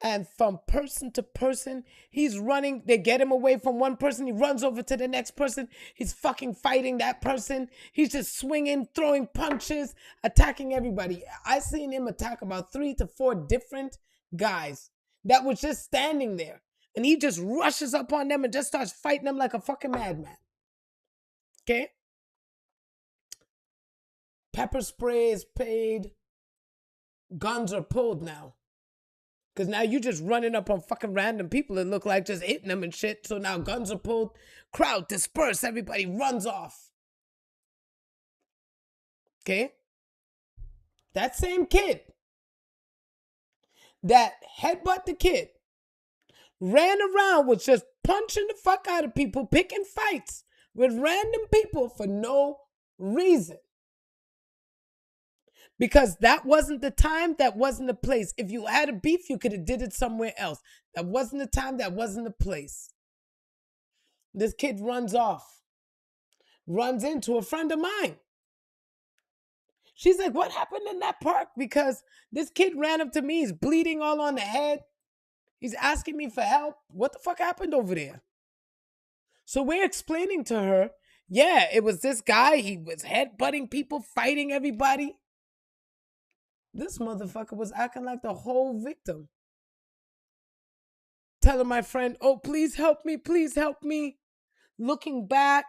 and from person to person, he's running. They get him away from one person. He runs over to the next person. He's fucking fighting that person. He's just swinging, throwing punches, attacking everybody. I seen him attack about 3 to 4 different guys that was just standing there. And he just rushes up on them and just starts fighting them like a fucking madman. Okay? Pepper spray is paid. Guns are pulled now. Because now you just running up on fucking random people that look like just hitting them and shit. So now guns are pulled. Crowd disperse. Everybody runs off. Okay? That same kid that headbutt the kid ran around was just punching the fuck out of people, picking fights with random people for no reason. Because that wasn't the time, that wasn't the place. If you had a beef, you could have did it somewhere else. That wasn't the time, that wasn't the place. This kid runs off. Runs into a friend of mine. She's like, what happened in that park? Because this kid ran up to me. He's bleeding all on the head. He's asking me for help. What the fuck happened over there? So we're explaining to her, yeah, it was this guy. He was headbutting people, fighting everybody. This motherfucker was acting like the whole victim. Telling my friend, oh, please help me. Looking back,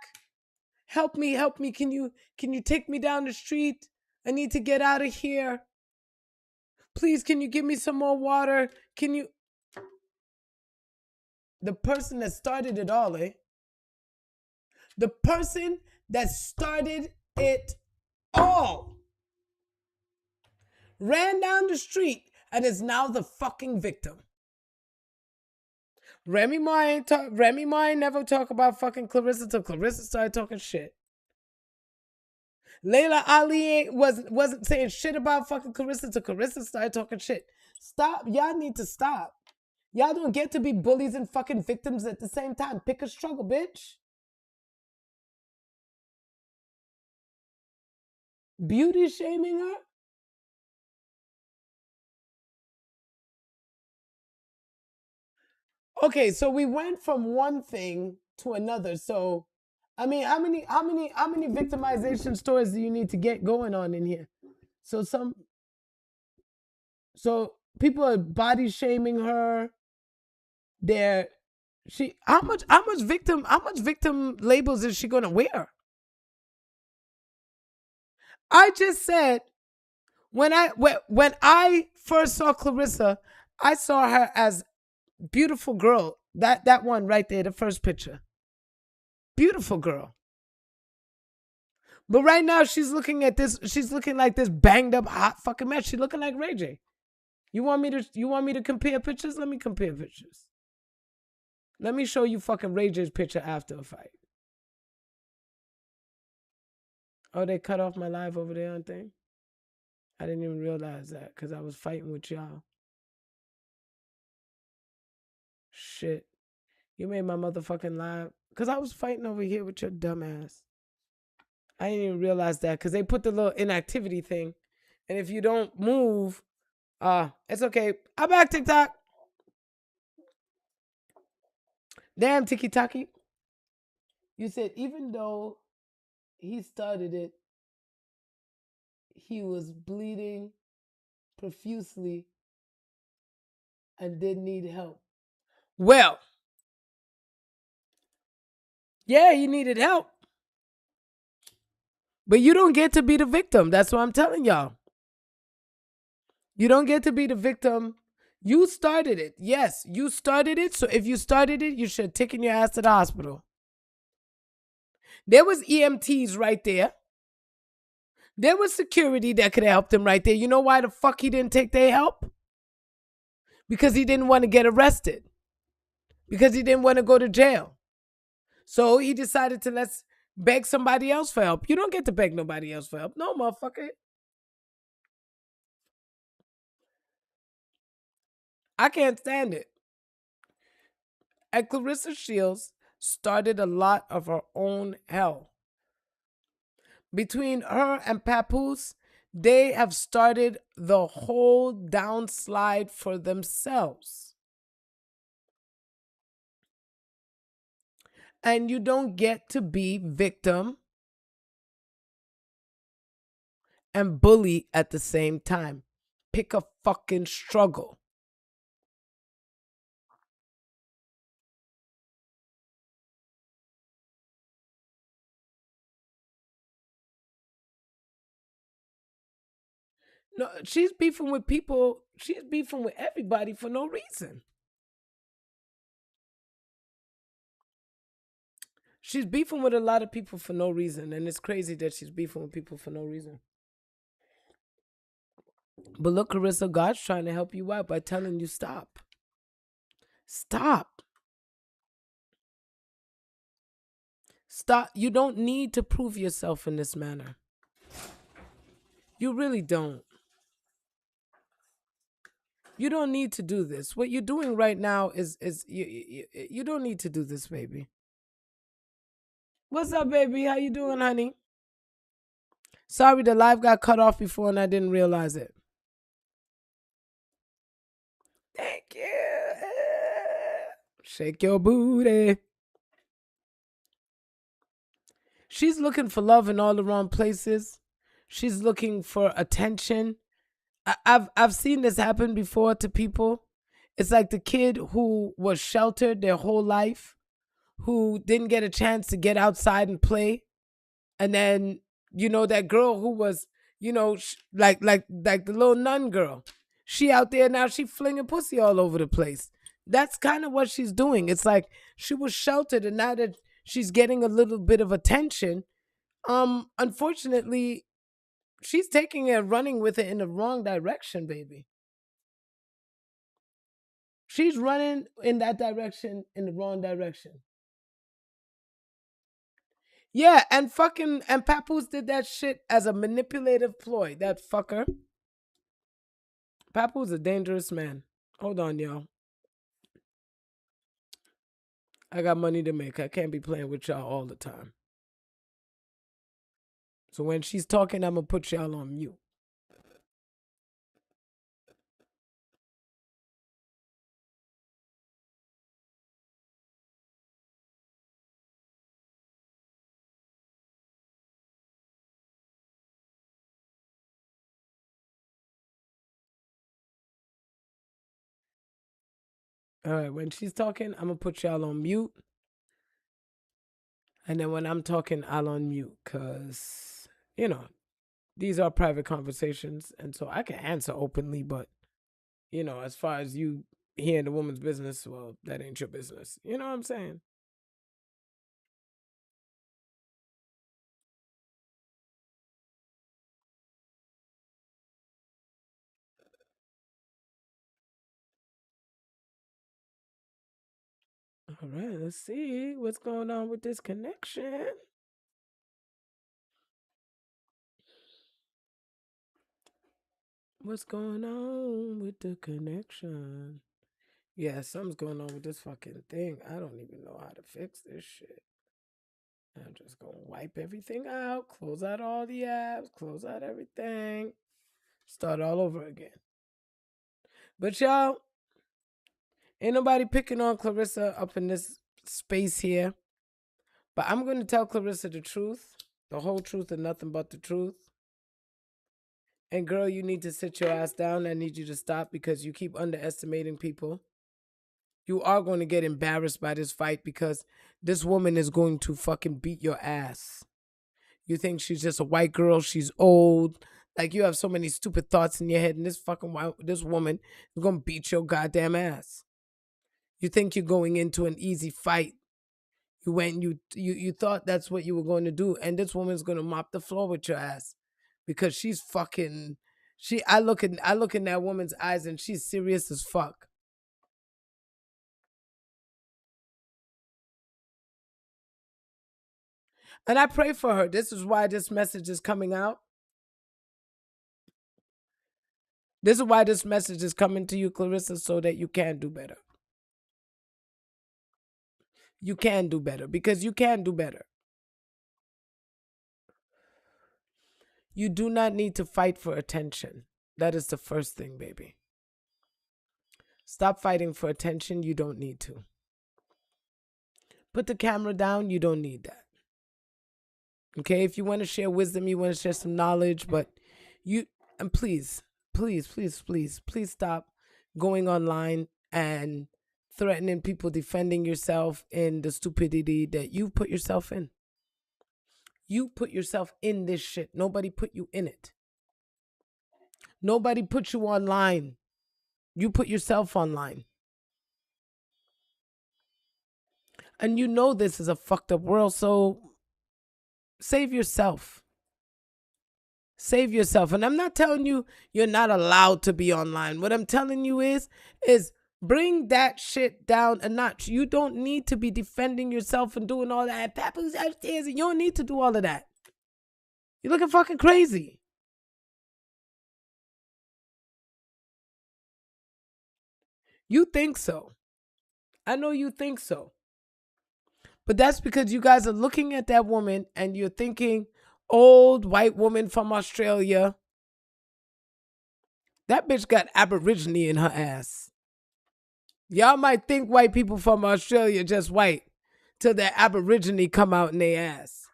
help me. Can you take me down the street? I need to get out of here. Please, can you give me some more water? Can you? The person that started it all, eh? The person that started it all ran down the street and is now the fucking victim. Remy Ma ain't never talk about fucking Claressa till Claressa started talking shit. Layla Ali wasn't saying shit about fucking Claressa till Claressa started talking shit. Stop. Y'all need to stop. Y'all don't get to be bullies and fucking victims at the same time. Pick a struggle, bitch. Beauty shaming her? Okay, so we went from one thing to another. So, I mean, how many victimization stories do you need to get going on in here? So people are body shaming her. How much victim labels is she gonna wear? I just said when I first saw Claressa, I saw her as beautiful girl. That one right there, the first picture. Beautiful girl. But right now she's looking like this banged up hot fucking mess. She's looking like Ray J. You want me to compare pictures? Let me compare pictures. Let me show you fucking Ray J's picture after a fight. Oh, they cut off my live over there on thing? I didn't even realize that because I was fighting with y'all. Shit. You made my motherfucking live. Because I was fighting over here with your dumb ass. I didn't even realize that because they put the little inactivity thing. And if you don't move, it's okay. I'm back, TikTok. Damn, Tiki Taki. You said even though he started it, he was bleeding profusely and did need help. Well, yeah, he needed help. But you don't get to be the victim. That's what I'm telling y'all. You don't get to be the victim. You started it. Yes, you started it. So if you started it, you should have taken your ass to the hospital. There was EMTs right there. There was security that could have helped him right there. You know why the fuck he didn't take their help? Because he didn't want to get arrested. Because he didn't want to go to jail. So he decided to let's beg somebody else for help. You don't get to beg nobody else for help. No, motherfucker. I can't stand it. And Claressa Shields started a lot of her own hell. Between her and Papoose, they have started the whole downslide for themselves. And you don't get to be victim and bully at the same time. Pick a fucking struggle. No, she's beefing with people. She's beefing with everybody for no reason. She's beefing with a lot of people for no reason. And it's crazy that she's beefing with people for no reason. But look, Claressa, God's trying to help you out by telling you stop. Stop. Stop. You don't need to prove yourself in this manner. You really don't. You don't need to do this. What you're doing right now is you don't need to do this, baby. What's up, baby? How you doing, honey? Sorry, the live got cut off before and I didn't realize it. Thank you. Shake your booty. She's looking for love in all the wrong places. She's looking for attention. I've seen this happen before to people. It's like the kid who was sheltered their whole life, who didn't get a chance to get outside and play. And then, that girl who was, like the little nun girl. She out there now, she flinging pussy all over the place. That's kind of what she's doing. It's like she was sheltered, and now that she's getting a little bit of attention, unfortunately, she's taking it and running with it in the wrong direction, baby. She's running in that direction, in the wrong direction. Yeah, and fucking and Papoose did that shit as a manipulative ploy. That fucker. Papoose a dangerous man. Hold on, y'all. I got money to make. I can't be playing with y'all all the time. So when she's talking, I'm gonna put y'all on mute. All right, when she's talking, I'm gonna put y'all on mute. And then when I'm talking, I'll unmute. Cause, you know, these are private conversations. And so I can answer openly, but as far as you hearing the woman's business, well, that ain't your business. You know what I'm saying? All right, let's see what's going on with this connection. What's going on with the connection? Yeah, something's going on with this fucking thing. I don't even know how to fix this shit. I'm just gonna wipe everything out, close out all the apps, close out everything, start all over again. But y'all, ain't nobody picking on Claressa up in this space here. But I'm gonna tell Claressa the truth, the whole truth and nothing but the truth. And girl, you need to sit your ass down. I need you to stop because you keep underestimating people. You are going to get embarrassed by this fight because this woman is going to fucking beat your ass. You think she's just a white girl, she's old. Like you have so many stupid thoughts in your head, and this woman is gonna beat your goddamn ass. You think you're going into an easy fight. You thought that's what you were going to do, and this woman's gonna mop the floor with your ass. Because she's fucking I look in that woman's eyes and she's serious as fuck. And I pray for her. This is why this message is coming out. This is why this message is coming to you, Claressa, so that you can do better. You can do better because you can do better. You do not need to fight for attention. That is the first thing, baby. Stop fighting for attention. You don't need to. Put the camera down. You don't need that. Okay? If you want to share wisdom, you want to share some knowledge, but please stop going online and threatening people, defending yourself in the stupidity that you put yourself in. You put yourself in this shit. Nobody put you in it. Nobody put you online. You put yourself online. And you know this is a fucked up world, so save yourself. Save yourself. And I'm not telling you you're not allowed to be online. What I'm telling you is bring that shit down a notch. You don't need to be defending yourself and doing all that. Papa's upstairs, and you don't need to do all of that. You're looking fucking crazy. You think so. I know you think so. But that's because you guys are looking at that woman and you're thinking, old white woman from Australia. That bitch got Aborigine in her ass. Y'all might think white people from Australia just white till their Aborigine come out in their ass.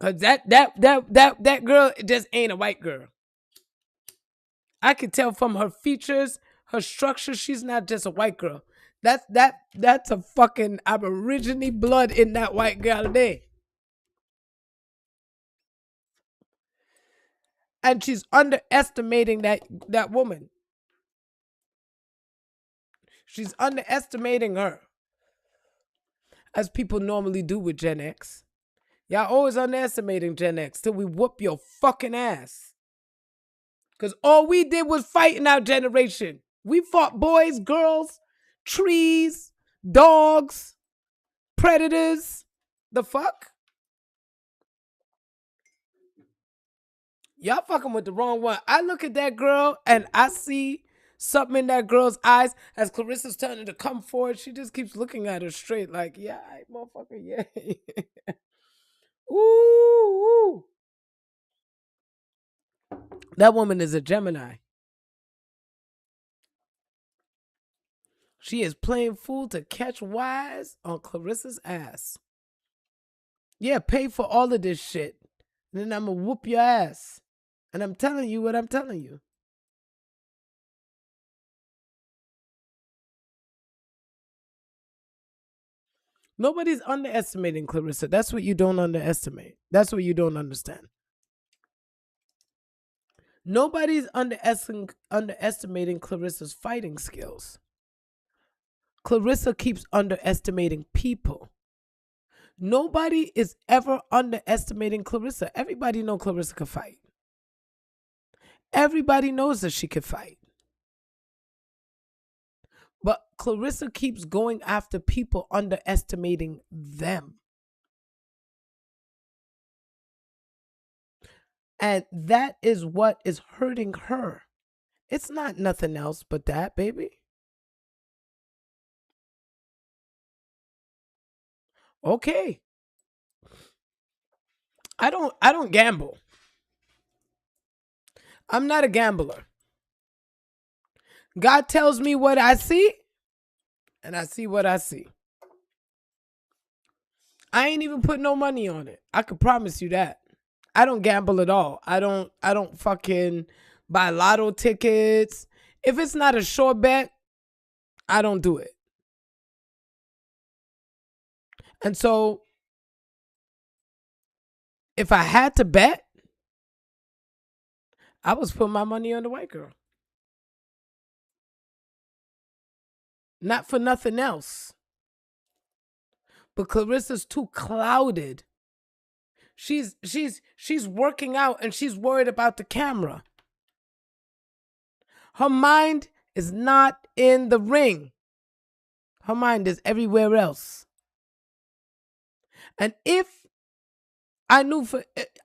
Cause that girl just ain't a white girl. I can tell from her features, her structure, she's not just a white girl. That's a fucking Aborigine blood in that white girl there. And she's underestimating that woman. She's underestimating her, as people normally do with Gen X. Y'all always underestimating Gen X till we whoop your fucking ass. Because all we did was fight in our generation. We fought boys, girls, trees, dogs, predators. The fuck? Y'all fucking with the wrong one. I look at that girl and I see something in that girl's eyes as Clarissa's turning to come forward. She just keeps looking at her straight like, yeah, motherfucker, yeah. Ooh. That woman is a Gemini. She is playing fool to catch wise on Clarissa's ass. Yeah, pay for all of this shit. And then I'm going to whoop your ass. And I'm telling you what I'm telling you. Nobody's underestimating Claressa. That's what you don't underestimate. That's what you don't understand. Nobody's underestimating Claressa's fighting skills. Claressa keeps underestimating people. Nobody is ever underestimating Claressa. Everybody knows Claressa can fight. Everybody knows that she can fight. But Claressa keeps going after people underestimating them. And that is what is hurting her. It's not nothing else but that, baby. Okay. I don't gamble. I'm not a gambler. God tells me what I see, and I see what I see. I ain't even put no money on it. I can promise you that. I don't gamble at all. I don't fucking buy lotto tickets. If it's not a sure bet, I don't do it. And so if I had to bet, I was putting my money on the white girl. Not for nothing else. But Clarissa's too clouded. She's working out and she's worried about the camera. Her mind is not in the ring. Her mind is everywhere else. And if I knew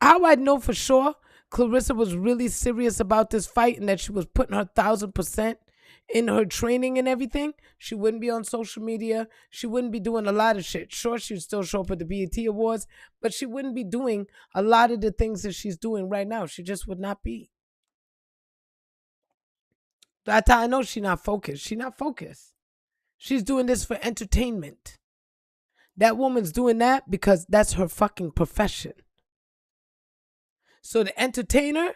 how I'd know for sure Claressa was really serious about this fight and that she was putting her 1,000% in her training and everything, she wouldn't be on social media. She wouldn't be doing a lot of shit. Sure, she'd still show up at the BET Awards, but she wouldn't be doing a lot of the things that she's doing right now. She just would not be. That's how I know she's not focused. She's not focused. She's doing this for entertainment. That woman's doing that because that's her fucking profession. So the entertainer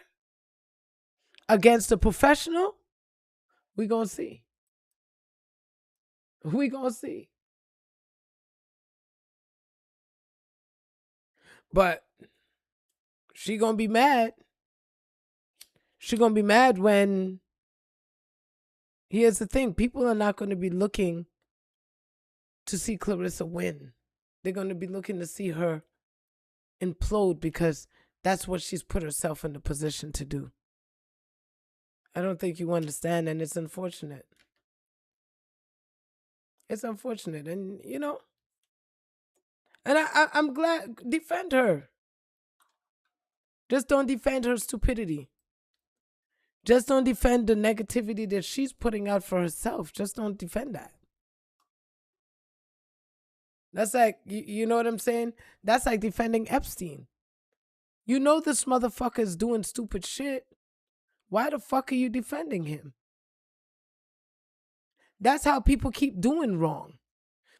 against the professional, we gonna see. We gonna see. But she gonna be mad. She gonna be mad when, here's the thing, people are not gonna be looking to see Claressa win. They're gonna be looking to see her implode because that's what she's put herself in the position to do. I don't think you understand, and it's unfortunate. It's unfortunate, and you know, and I'm glad, defend her. Just don't defend her stupidity. Just don't defend the negativity that she's putting out for herself. Just don't defend that. That's like, you know what I'm saying? That's like defending Epstein. You know this motherfucker is doing stupid shit. Why the fuck are you defending him? That's how people keep doing wrong.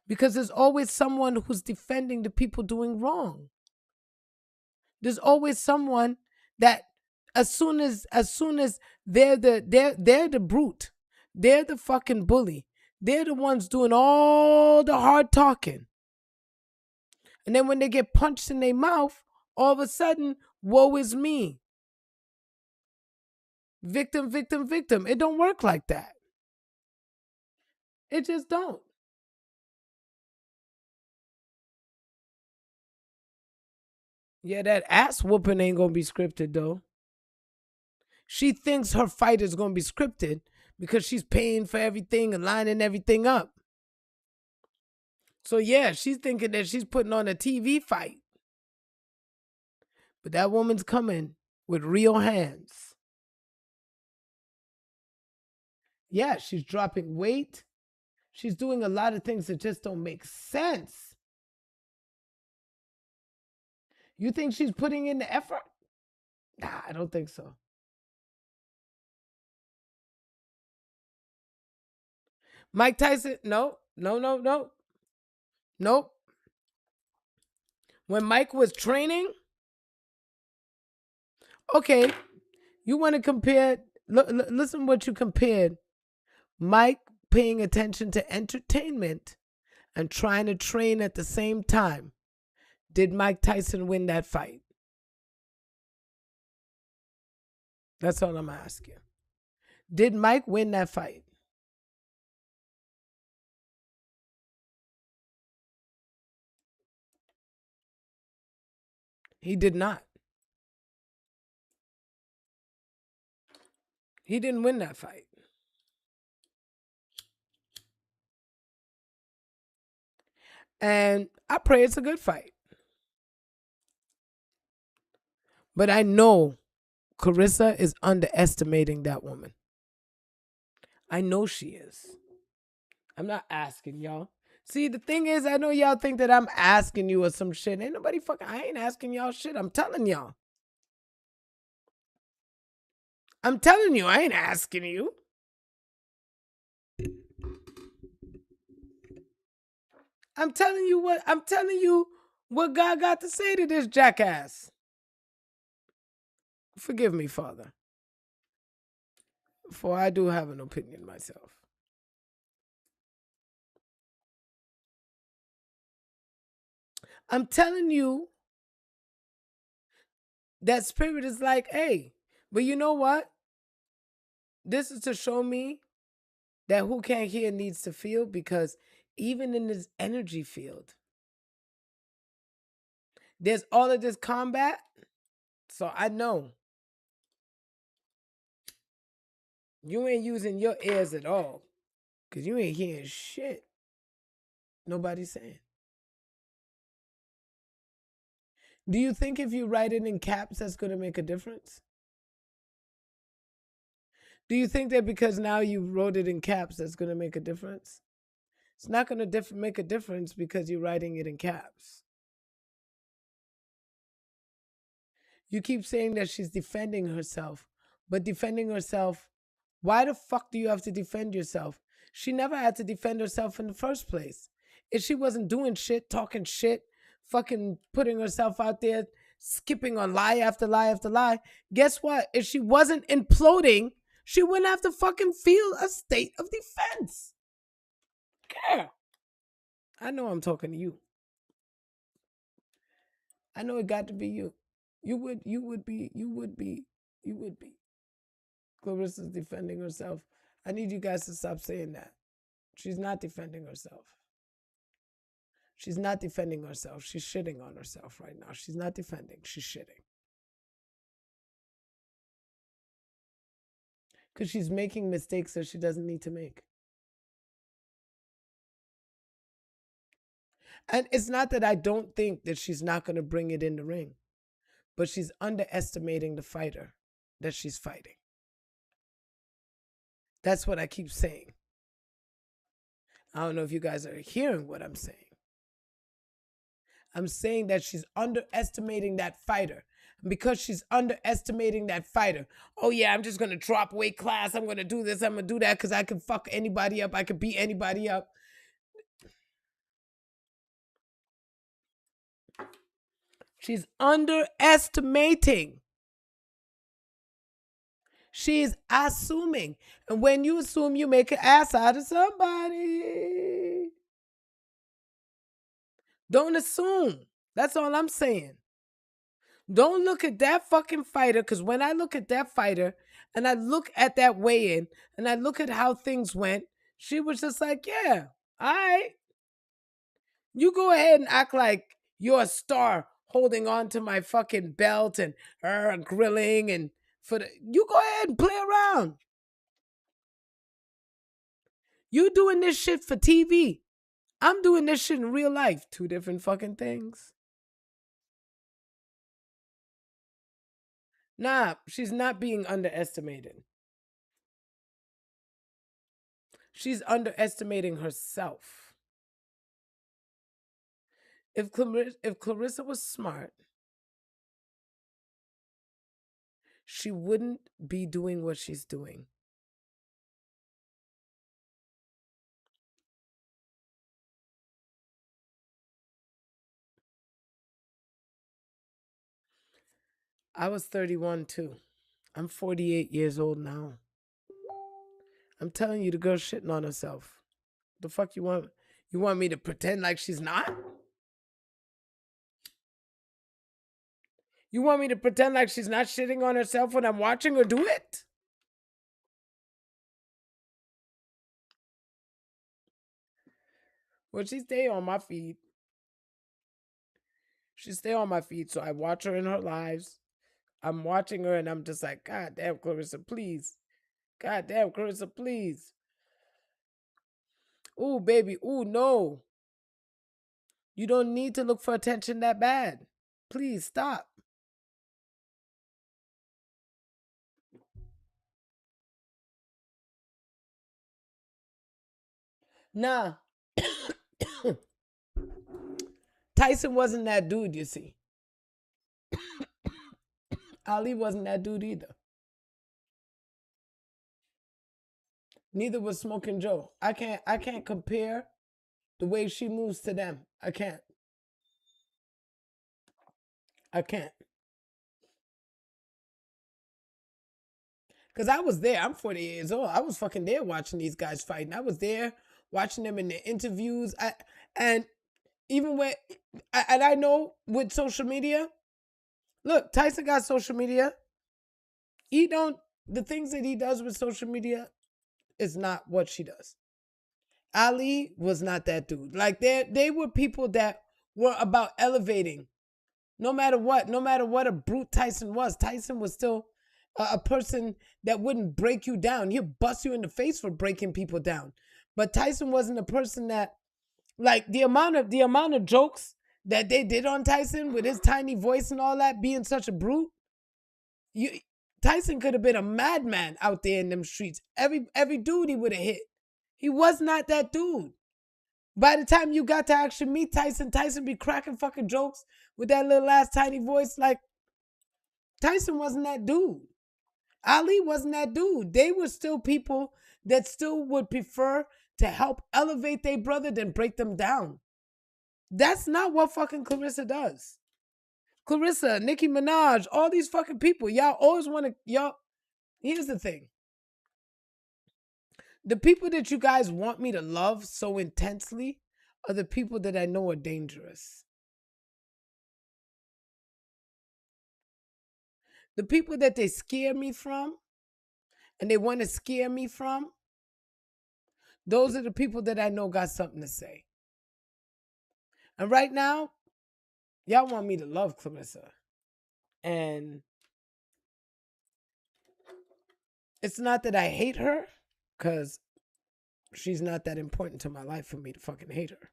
Because there's always someone who's defending the people doing wrong. There's always someone that as soon as they're the brute, they're the fucking bully, they're the ones doing all the hard talking. And then when they get punched in their mouth, all of a sudden, woe is me. victim, victim, victim. It don't work like that. It just don't. Yeah, that ass whooping ain't gonna be scripted though. She thinks her fight is gonna be scripted because she's paying for everything and lining everything up. So yeah, she's thinking that she's putting on a TV fight. But that woman's coming with real hands. Yeah, she's dropping weight. She's doing a lot of things that just don't make sense. You think she's putting in the effort? Nah, I don't think so. Mike Tyson, no, no, no, no, nope. When Mike was training, okay, you want to compare, listen what you compared. Mike paying attention to entertainment and trying to train at the same time. Did Mike Tyson win that fight? That's all I'm asking. Did Mike win that fight? He did not. He didn't win that fight. And I pray it's a good fight. But I know Claressa is underestimating that woman. I know she is. I'm not asking y'all. See, the thing is, I know y'all think that I'm asking you or some shit. Ain't nobody fucking, I ain't asking y'all shit. I'm telling y'all. I'm telling you, I ain't asking you. I'm telling you what God got to say to this jackass. Forgive me, Father, for I do have an opinion myself. I'm telling you that spirit is like, hey, but you know what? This is to show me that who can't hear needs to feel, because even in this energy field, there's all of this combat. So I know you ain't using your ears at all, because you ain't hearing shit nobody's saying. Do you think if you write it in caps, that's going to make a difference? Do you think that because now you wrote it in caps, that's going to make a difference? It's not going to make a difference because you're writing it in caps. You keep saying that she's defending herself, but defending herself, why the fuck do you have to defend yourself? She never had to defend herself in the first place. If she wasn't doing shit, talking shit, fucking putting herself out there, skipping on lie after lie after lie, guess what? If she wasn't imploding, she wouldn't have to fucking feel a state of defense. Yeah. I know I'm talking to you. I know it got to be you. You would be. Claressa's defending herself. I need you guys to stop saying that. She's not defending herself. She's not defending herself. She's shitting on herself right now. She's not defending. She's shitting. Because she's making mistakes that she doesn't need to make. And it's not that I don't think that she's not going to bring it in the ring, but she's underestimating the fighter that she's fighting. That's what I keep saying. I don't know if you guys are hearing what I'm saying. I'm saying that she's underestimating that fighter. And because she's underestimating that fighter, oh yeah, I'm just going to drop weight class. I'm going to do this. I'm going to do that because I can fuck anybody up. I can beat anybody up. She's underestimating. She's assuming. And when you assume, you make an ass out of somebody. Don't assume. That's all I'm saying. Don't look at that fucking fighter, because when I look at that fighter, And I look at that weigh-in and I look at how things went. She was just like, yeah, all right. You go ahead and act like you're a star holding on to my fucking belt and grilling and you go ahead and play around. You doing this shit for TV. I'm doing this shit in real life. Two different fucking things. Nah, she's not being underestimated. She's underestimating herself. If Claressa was smart, she wouldn't be doing what she's doing. I was 31 too. I'm 48 years old now. I'm telling you, the girl's shitting on herself. The fuck you want? You want me to pretend like she's not? You want me to pretend like she's not shitting on herself when I'm watching her do it? Well, she stay on my feed. She stay on my feed, so I watch her in her lives. I'm watching her and I'm just like, God damn, Claressa, please. God damn, Claressa, please. Ooh, baby, ooh, no. You don't need to look for attention that bad. Please stop. Nah. Tyson wasn't that dude, you see. Ali wasn't that dude either. Neither was Smoking Joe. I can't compare the way she moves to them. I can't. I can't. Because I was there. I'm 40 years old. I was fucking there watching these guys fighting. I was there watching them in their interviews. And even when, and I know with social media, look, Tyson got social media. The things that he does with social media is not what she does. Ali was not that dude. Like they were people that were about elevating. No matter what a brute Tyson was still a person that wouldn't break you down. He'll bust you in the face for breaking people down. But Tyson wasn't a person that, like, the amount of jokes that they did on Tyson with his tiny voice and all that, being such a brute. Tyson could have been a madman out there in them streets. Every dude he would have hit. He was not that dude. By the time you got to actually meet Tyson be cracking fucking jokes with that little ass tiny voice. Like, Tyson wasn't that dude. Ali wasn't that dude. They were still people that still would prefer to help elevate their brother than break them down. That's not what fucking Claressa does. Claressa, Nicki Minaj, all these fucking people. Y'all always want to, here's the thing. The people that you guys want me to love so intensely are the people that I know are dangerous. The people that they scare me from and they want to scare me from, those are the people that I know got something to say. And right now, y'all want me to love Claressa. And it's not that I hate her, because she's not that important to my life for me to fucking hate her.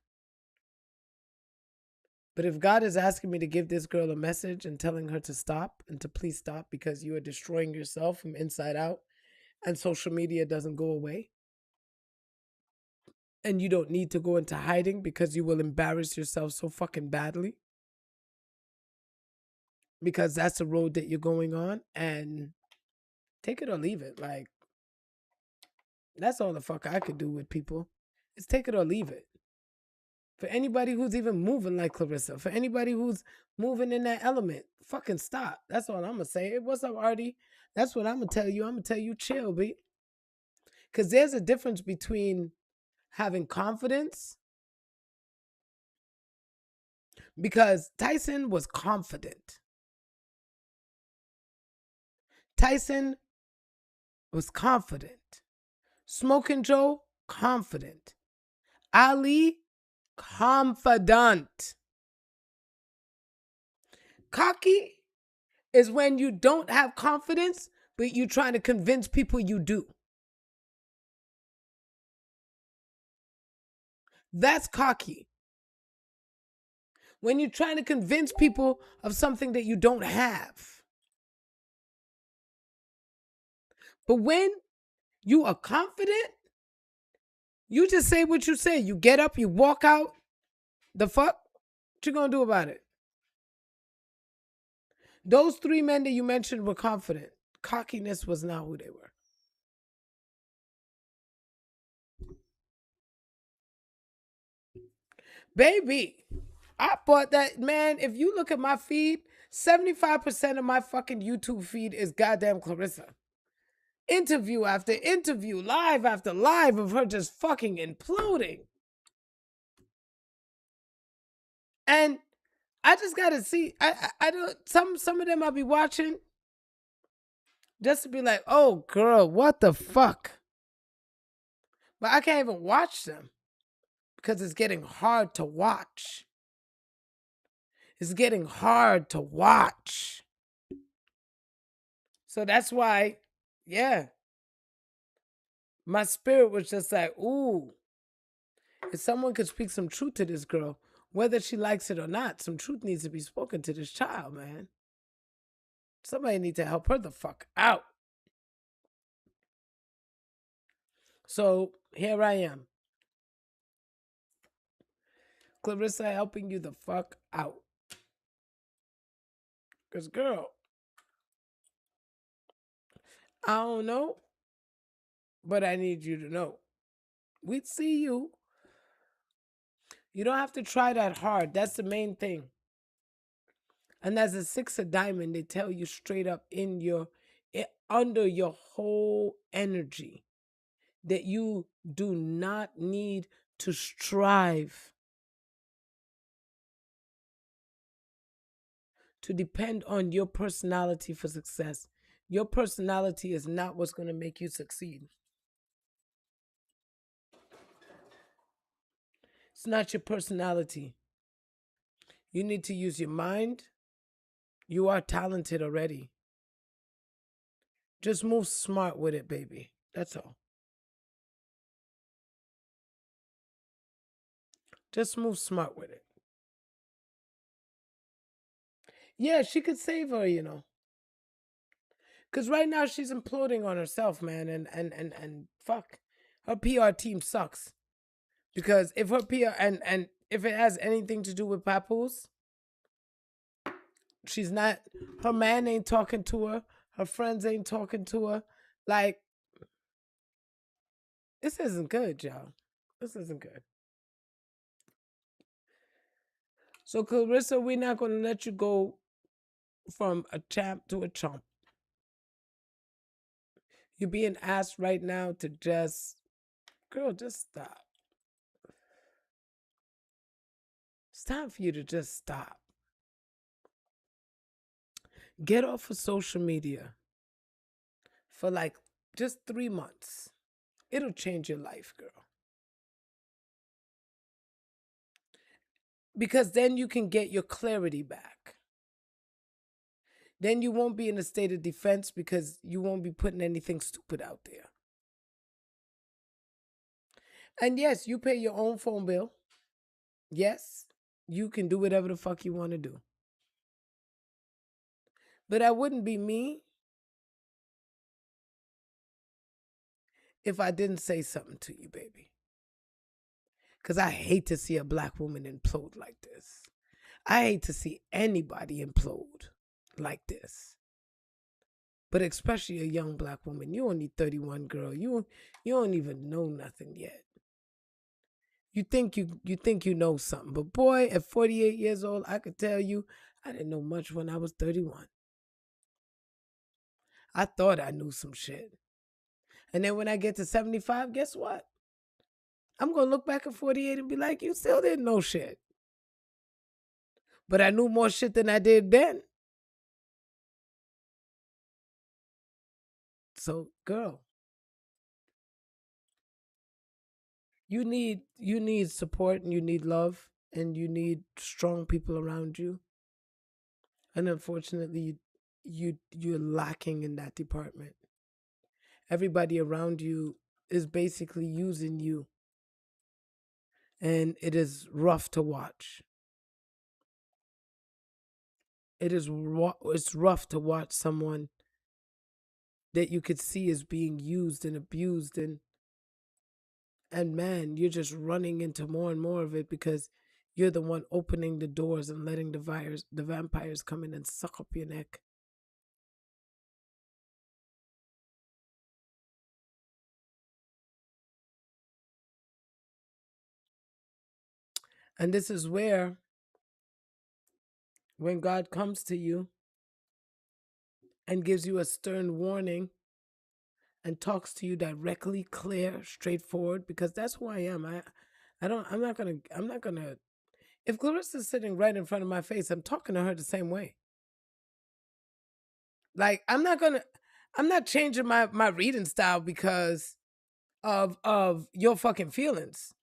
But if God is asking me to give this girl a message and telling her to stop and to please stop because you are destroying yourself from inside out and social media doesn't go away, and you don't need to go into hiding because you will embarrass yourself so fucking badly, because that's the road that you're going on, and take it or leave it. Like, that's all the fuck I could do with people. Is take it or leave it. For anybody who's even moving like Claressa, for anybody who's moving in that element, fucking stop. That's all I'm gonna say. Hey, what's up, Artie? That's what I'm gonna tell you. I'm gonna tell you, chill, B. Because there's a difference between having confidence, because Tyson was confident. Tyson was confident. Smoking Joe, confident. Ali, confident. Cocky is when you don't have confidence, but you're trying to convince people you do. That's cocky. When you're trying to convince people of something that you don't have. But when you are confident, you just say what you say. You get up, you walk out. The fuck? What you gonna do about it? Those 3 men that you mentioned were confident. Cockiness was not who they were. Baby, I bought that, man. If you look at my feed, 75% of my fucking YouTube feed is goddamn Claressa. Interview after interview, live after live of her just fucking imploding. And I just gotta see. I don't, some of them I'll be watching just to be like, oh girl, what the fuck? But I can't even watch them because it's getting hard to watch. It's getting hard to watch. So that's why, yeah, my spirit was just like, ooh, if someone could speak some truth to this girl, whether she likes it or not, some truth needs to be spoken to this child, man. Somebody needs to help her the fuck out. So here I am. Claressa helping you the fuck out. Because, girl, I don't know, but I need you to know. We'd see you. You don't have to try that hard. That's the main thing. And as a 6 of diamond, they tell you straight up under your whole energy that you do not need to strive to depend on your personality for success. Your personality is not what's going to make you succeed. It's not your personality. You need to use your mind. You are talented already. Just move smart with it, baby. That's all. Just move smart with it. Yeah, she could save her, you know. Because right now she's imploding on herself, man. And fuck. Her PR team sucks. Because if her PR and if it has anything to do with Papoose, she's not, her man ain't talking to her. Her friends ain't talking to her. Like, this isn't good, y'all. This isn't good. So, Claressa, we're not going to let you go from a champ to a chump. You're being asked right now to just, girl, just stop. It's time for you to just stop. Get off of social media for like just 3 months. It'll change your life, girl. Because then you can get your clarity back. Then you won't be in a state of defense because you won't be putting anything stupid out there. And yes, you pay your own phone bill. Yes, you can do whatever the fuck you want to do. But I wouldn't be me if I didn't say something to you, baby. Because I hate to see a black woman implode like this. I hate to see anybody implode like this. But especially a young black woman. You only 31, girl. You don't even know nothing yet. You think you know something. But boy, at 48 years old, I could tell you I didn't know much when I was 31. I thought I knew some shit. And then when I get to 75, guess what? I'm going to look back at 48 and be like, you still didn't know shit. But I knew more shit than I did then. So, girl, you need support, and you need love, and you need strong people around you. And unfortunately, you're lacking in that department. Everybody around you is basically using you, and it is rough to watch. It's rough to watch someone that you could see is being used and abused, and man, you're just running into more and more of it because you're the one opening the doors and letting the vampires come in and suck up your neck. And this is where, when God comes to you and gives you a stern warning and talks to you directly, clear, straightforward, because that's who I am. I'm not gonna, if Clarissa's sitting right in front of my face, I'm talking to her the same way. Like, I'm not changing my reading style because of your fucking feelings.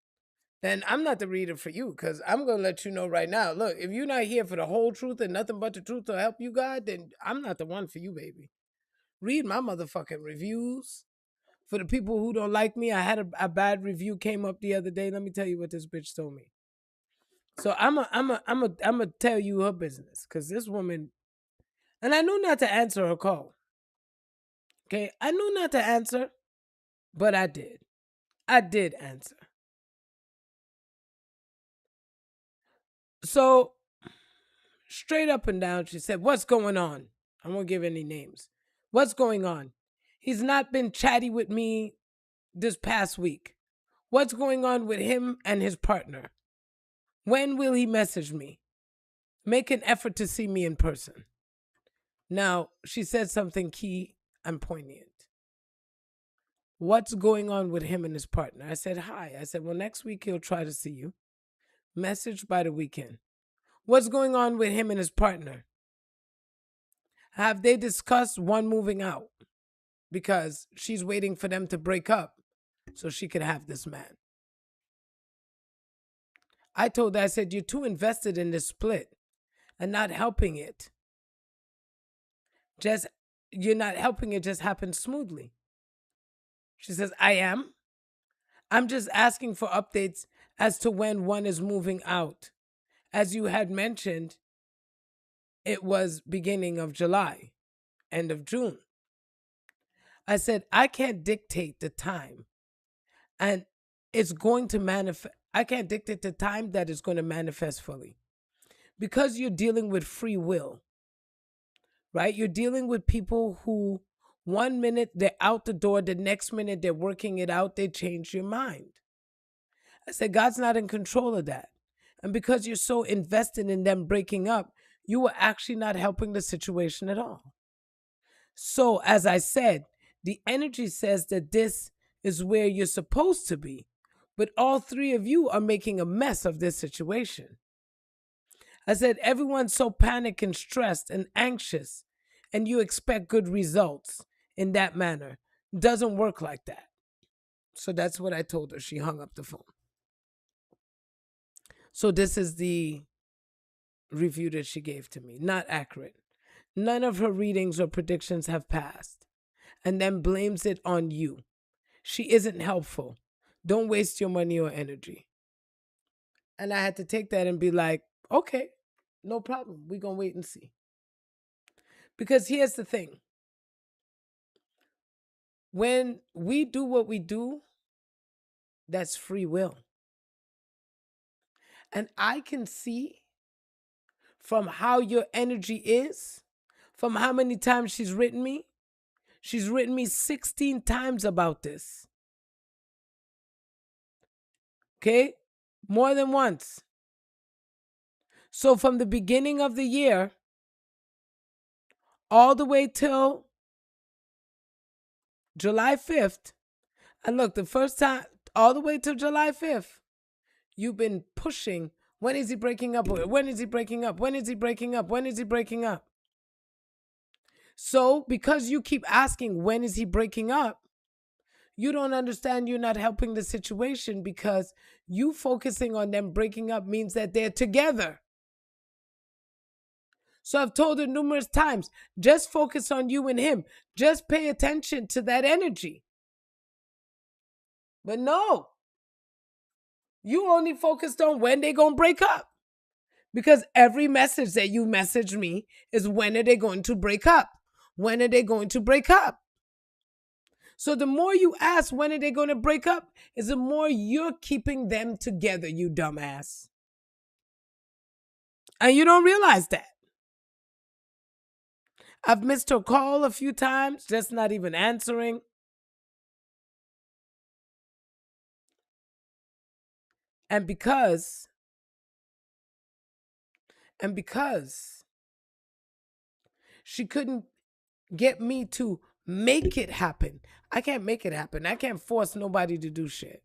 Then I'm not the reader for you, because I'm gonna let you know right now. Look, if you're not here for the whole truth and nothing but the truth to help you, God, then I'm not the one for you, baby. Read my motherfucking reviews. For the people who don't like me, I had a bad review came up the other day. Let me tell you what this bitch told me. So I'm a tell you her business, because this woman, and I knew not to answer her call. Okay, I knew not to answer, but I did. I did answer. So straight up and down, she said, "What's going on?" I won't give any names. "What's going on? He's not been chatty with me this past week. What's going on with him and his partner? When will he message me? Make an effort to see me in person." Now, she said something key and poignant. What's going on with him and his partner? I said, "Hi." I said, "Well, next week he'll try to see you. Message by the weekend." What's going on with him and his partner? Have they discussed one moving out? Because she's waiting for them to break up so she could have this man. I told her, I said, "You're too invested in this split and not helping it. You're not helping it just happen smoothly." She says, "I am. I'm just asking for updates as to when one is moving out. As you had mentioned, it was beginning of July, end of June." I said, "I can't dictate the time, and it's going to manifest. I can't dictate the time that it's going to manifest fully, because you're dealing with free will, right? You're dealing with people who 1 minute they're out the door, the next minute they're working it out, they change your mind." I said, "God's not in control of that. And because you're so invested in them breaking up, you are actually not helping the situation at all." So, as I said, the energy says that this is where you're supposed to be, but all three of you are making a mess of this situation. I said, everyone's so panicked and stressed and anxious, and you expect good results in that manner. Doesn't work like that. So that's what I told her. She hung up the phone. So this is the review that she gave to me. Not accurate. None of her readings or predictions have passed, and then blames it on you. She isn't helpful. Don't waste your money or energy. And I had to take that and be like, okay, no problem. We're going to wait and see. Because here's the thing. When we do what we do, that's free will. And I can see from how your energy is, from how many times she's written me 16 times about this. Okay? More than once. So from the beginning of the year, all the way till July 5th, and look, the first time, all the way till July 5th, you've been pushing. When is he breaking up? When is he breaking up? When is he breaking up? When is he breaking up? So because you keep asking, when is he breaking up? You don't understand you're not helping the situation, because you focusing on them breaking up means that they're together. So I've told her numerous times, just focus on you and him. Just pay attention to that energy. But no, you only focused on when they going to break up. Because every message that you message me is, when are they going to break up? When are they going to break up? So the more you ask when are they going to break up, is the more you're keeping them together, you dumbass. And you don't realize that. I've missed her call a few times, just not even answering. And because she couldn't get me to make it happen. I can't make it happen. I can't force nobody to do shit.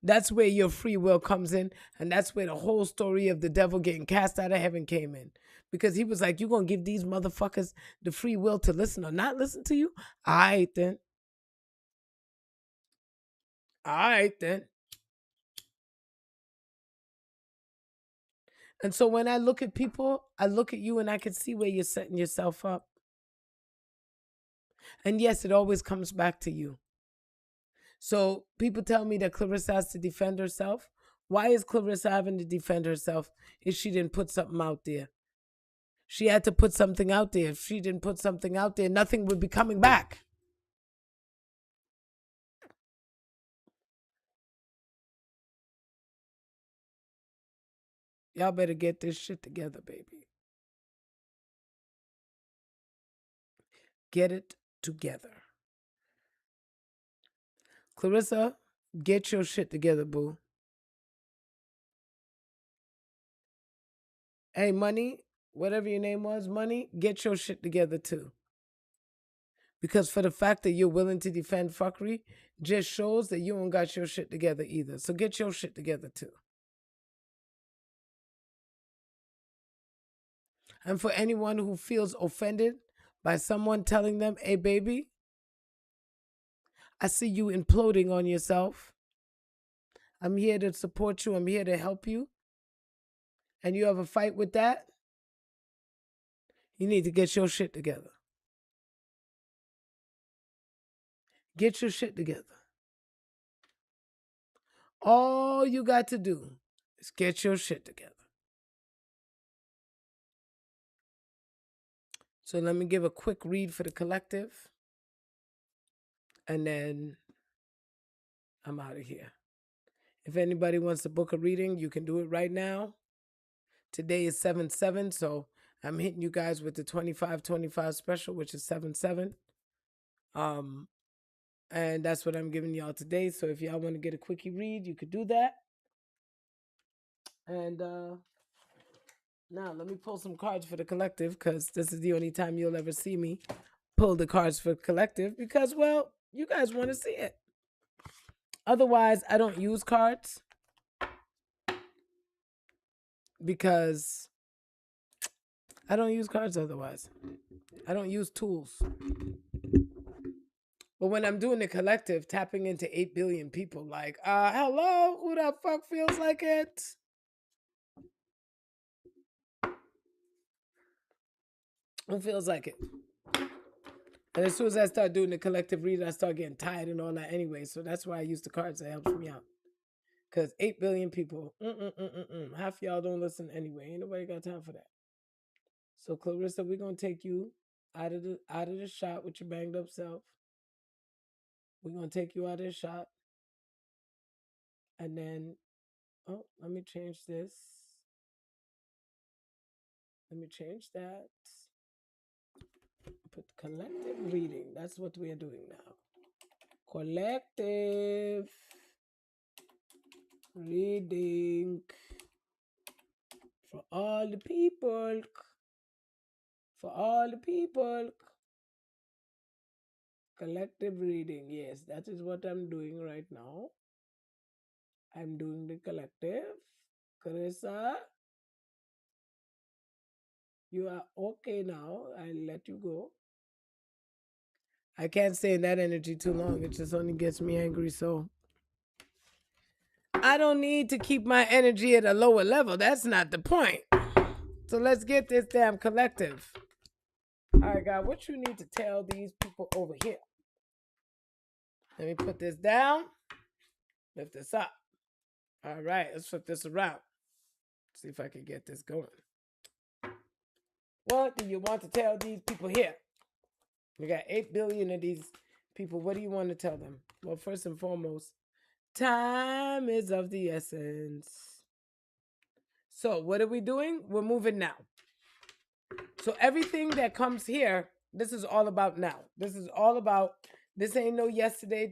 That's where your free will comes in. And that's where the whole story of the devil getting cast out of heaven came in. Because he was like, you going to give these motherfuckers the free will to listen or not listen to you? All right, then. All right, then. And so when I look at people, I look at you and I can see where you're setting yourself up. And yes, it always comes back to you. So people tell me that Claressa has to defend herself. Why is Claressa having to defend herself if she didn't put something out there? She had to put something out there. If she didn't put something out there, nothing would be coming back. Y'all better get this shit together, baby. Get it together. Claressa, get your shit together, boo. Hey, Money, whatever your name was, Money, get your shit together too. Because for the fact that you're willing to defend fuckery just shows that you don't got your shit together either. So get your shit together too. And for anyone who feels offended by someone telling them, hey, baby, I see you imploding on yourself. I'm here to support you. I'm here to help you. And you have a fight with that, you need to get your shit together. Get your shit together. All you got to do is get your shit together. So let me give a quick read for the collective. And then I'm out of here. If anybody wants to book a reading, you can do it right now. Today is 7/7, so I'm hitting you guys with the 25/25 special, which is 7/7. And that's what I'm giving y'all today. So if y'all want to get a quickie read, you could do that. And now let me pull some cards for the collective, because this is the only time you'll ever see me pull the cards for collective, because, well, you guys want to see it. Otherwise, I don't use cards, because I don't use cards otherwise. I don't use tools. But when I'm doing the collective, tapping into 8 billion people, like, hello, who the fuck feels like it? Who feels like it? And as soon as I start doing the collective reading, I start getting tired and all that anyway. So that's why I use the cards. That helps me out. Because 8 billion people, half y'all don't listen anyway. Ain't nobody got time for that. So Claressa, we're gonna take you out of the shot with your banged up self. We're gonna take you out of the shot. And then, oh, let me change this. Let me change that. Put collective reading. That's what we are doing now. Collective reading for all the people. For all the people. Collective reading. Yes, that is what I'm doing right now. I'm doing the collective. Claressa. You are okay now. I let you go. I can't stay in that energy too long. It just only gets me angry. So I don't need to keep my energy at a lower level. That's not the point. So let's get this damn collective. All right, God, what you need to tell these people over here? Let me put this down. Lift this up. All right, let's flip this around. See if I can get this going. What do you want to tell these people here? We got 8 billion of these people. What do you want to tell them? Well, first and foremost, time is of the essence. So, what are we doing? We're moving now. So, everything that comes here, this is all about now. This is all about, this ain't no yesterday.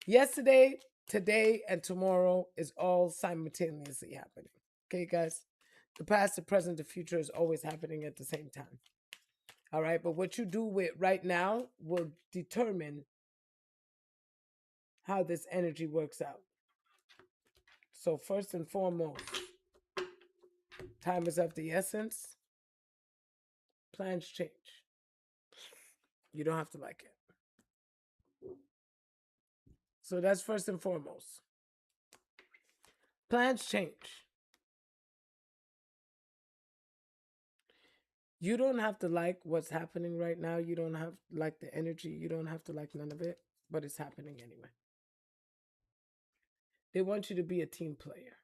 Yesterday, today, and tomorrow is all simultaneously happening. Okay, guys? The past, the present, the future is always happening at the same time. All right, but what you do with right now will determine how this energy works out. So, first and foremost, time is of the essence. Plans change. You don't have to like it. So, that's first and foremost. Plans change. You don't have to like what's happening right now. You don't have to like the energy. You don't have to like none of it, but it's happening anyway. They want you to be a team player.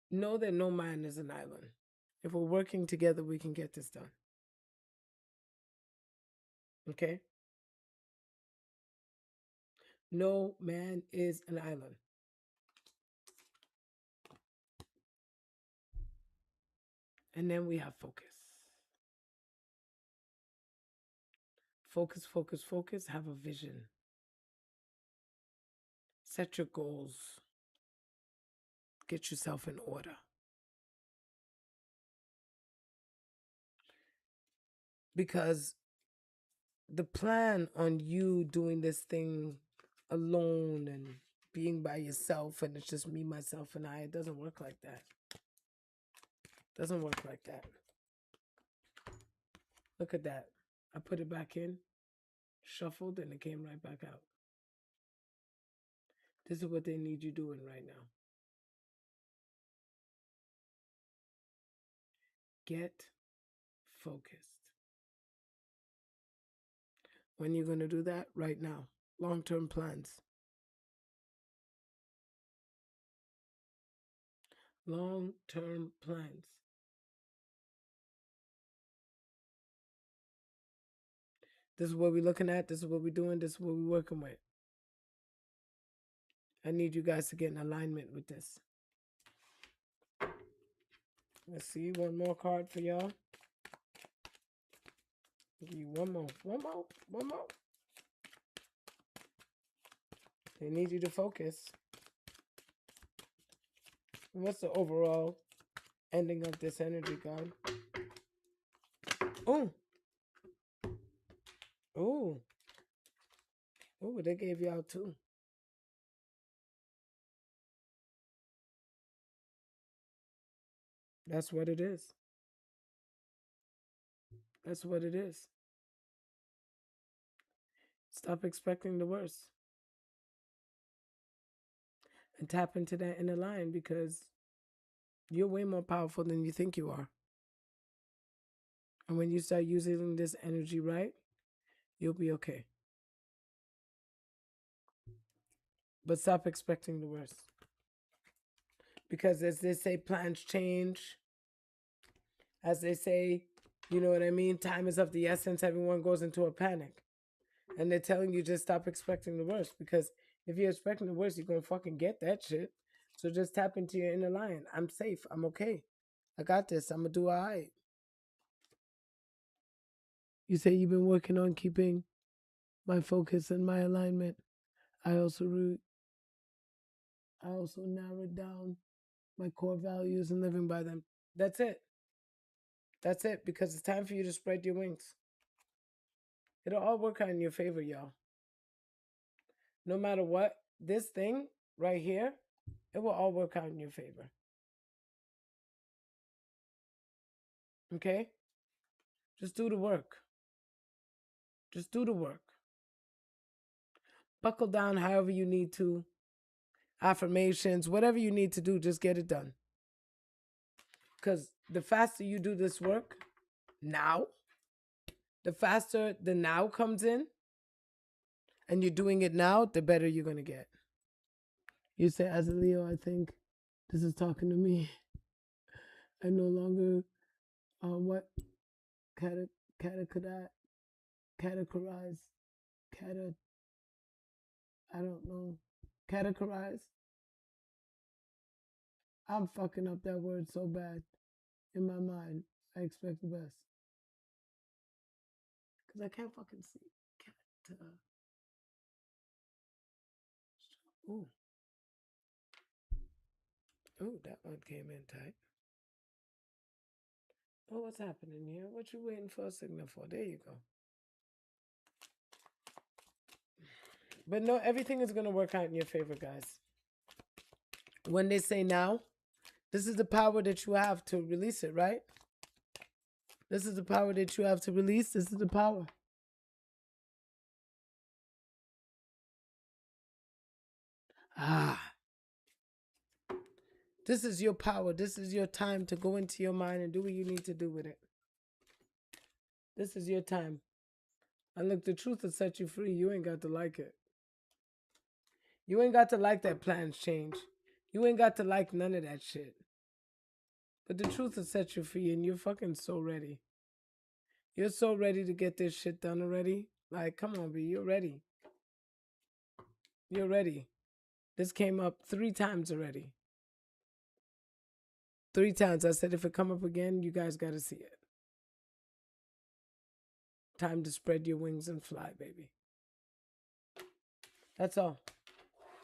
Know that no man is an island. If we're working together, we can get this done. Okay? No man is an island. And then we have focus. Focus, focus, focus. Have a vision. Set your goals. Get yourself in order. Because the plan on you doing this thing alone and being by yourself and it's just me, myself, and I, it doesn't work like that. Doesn't work like that. Look at that. I put it back in, shuffled, and it came right back out. This is what they need you doing right now. Get focused. When you're going to do that? Right now. Long-term plans. Long-term plans. This is what we're looking at. This is what we're doing. This is what we're working with. I need you guys to get in alignment with this. Let's see. One more card for y'all. Give you one more. One more. One more. They need you to focus. What's the overall ending of this energy, God? Oh. Oh. Oh, they gave you out too. That's what it is. That's what it is. Stop expecting the worst. And tap into that inner line because you're way more powerful than you think you are. And when you start using this energy right, you'll be okay. But stop expecting the worst. Because as they say, plans change. As they say, you know what I mean? Time is of the essence. Everyone goes into a panic. And they're telling you just stop expecting the worst. Because if you're expecting the worst, you're going to fucking get that shit. So just tap into your inner lion. I'm safe. I'm okay. I got this. I'm going to do all right. You say you've been working on keeping my focus and my alignment. I also narrowed down my core values and living by them. That's it. That's it, because it's time for you to spread your wings. It'll all work out in your favor, y'all. No matter what, this thing right here, it will all work out in your favor. Okay? Just do the work. Just do the work. Buckle down however you need to. Affirmations, whatever you need to do, just get it done. Because the faster you do this work now, the faster the now comes in, and you're doing it now, the better you're going to get. You say, as a Leo, I think this is talking to me. I no longer, what, categorize, I don't know, categorize. I'm fucking up that word so bad in my mind. I expect the best. Because I can't fucking see. Ooh. Ooh, that one came in tight. Oh, what's happening here? What you waiting for a signal for? There you go. But no, everything is going to work out in your favor, guys. When they say now, this is the power that you have to release it, right? This is the power that you have to release. This is the power. This is your power. This is your time to go into your mind and do what you need to do with it. This is your time. And look, the truth will set you free. You ain't got to like it. You ain't got to like that plans change. You ain't got to like none of that shit. But the truth will set you free, and you're fucking so ready. You're so ready to get this shit done already. Like, come on, B, you're ready. You're ready. This came up 3 times already. 3 times. I said if it come up again, you guys got to see it. Time to spread your wings and fly, baby. That's all.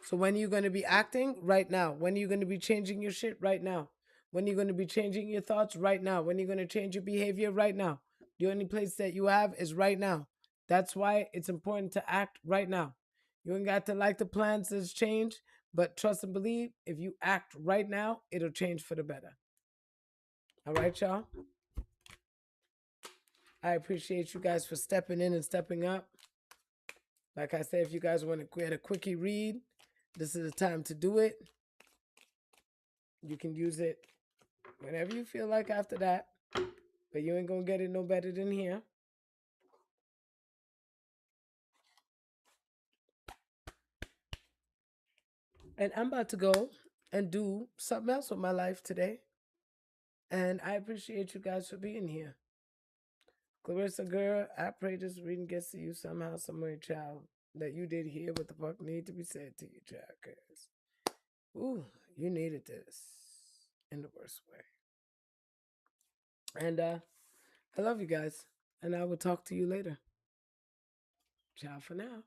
So when are you going to be acting? Right now. When are you going to be changing your shit? Right now. When are you going to be changing your thoughts? Right now. When are you going to change your behavior? Right now. The only place that you have is right now. That's why it's important to act right now. You ain't got to like the plans that's changed, but trust and believe, if you act right now, it'll change for the better. All right, y'all? I appreciate you guys for stepping in and stepping up. Like I said, if you guys want to get a quickie read, this is the time to do it. You can use it whenever you feel like after that, but you ain't going to get it no better than here. And I'm about to go and do something else with my life today. And I appreciate you guys for being here. Claressa, girl, I pray this reading gets to you somehow, somewhere, child, that you did hear what the fuck need to be said to you, child, because, ooh, you needed this in the worst way. And I love you guys, and I will talk to you later. Ciao for now.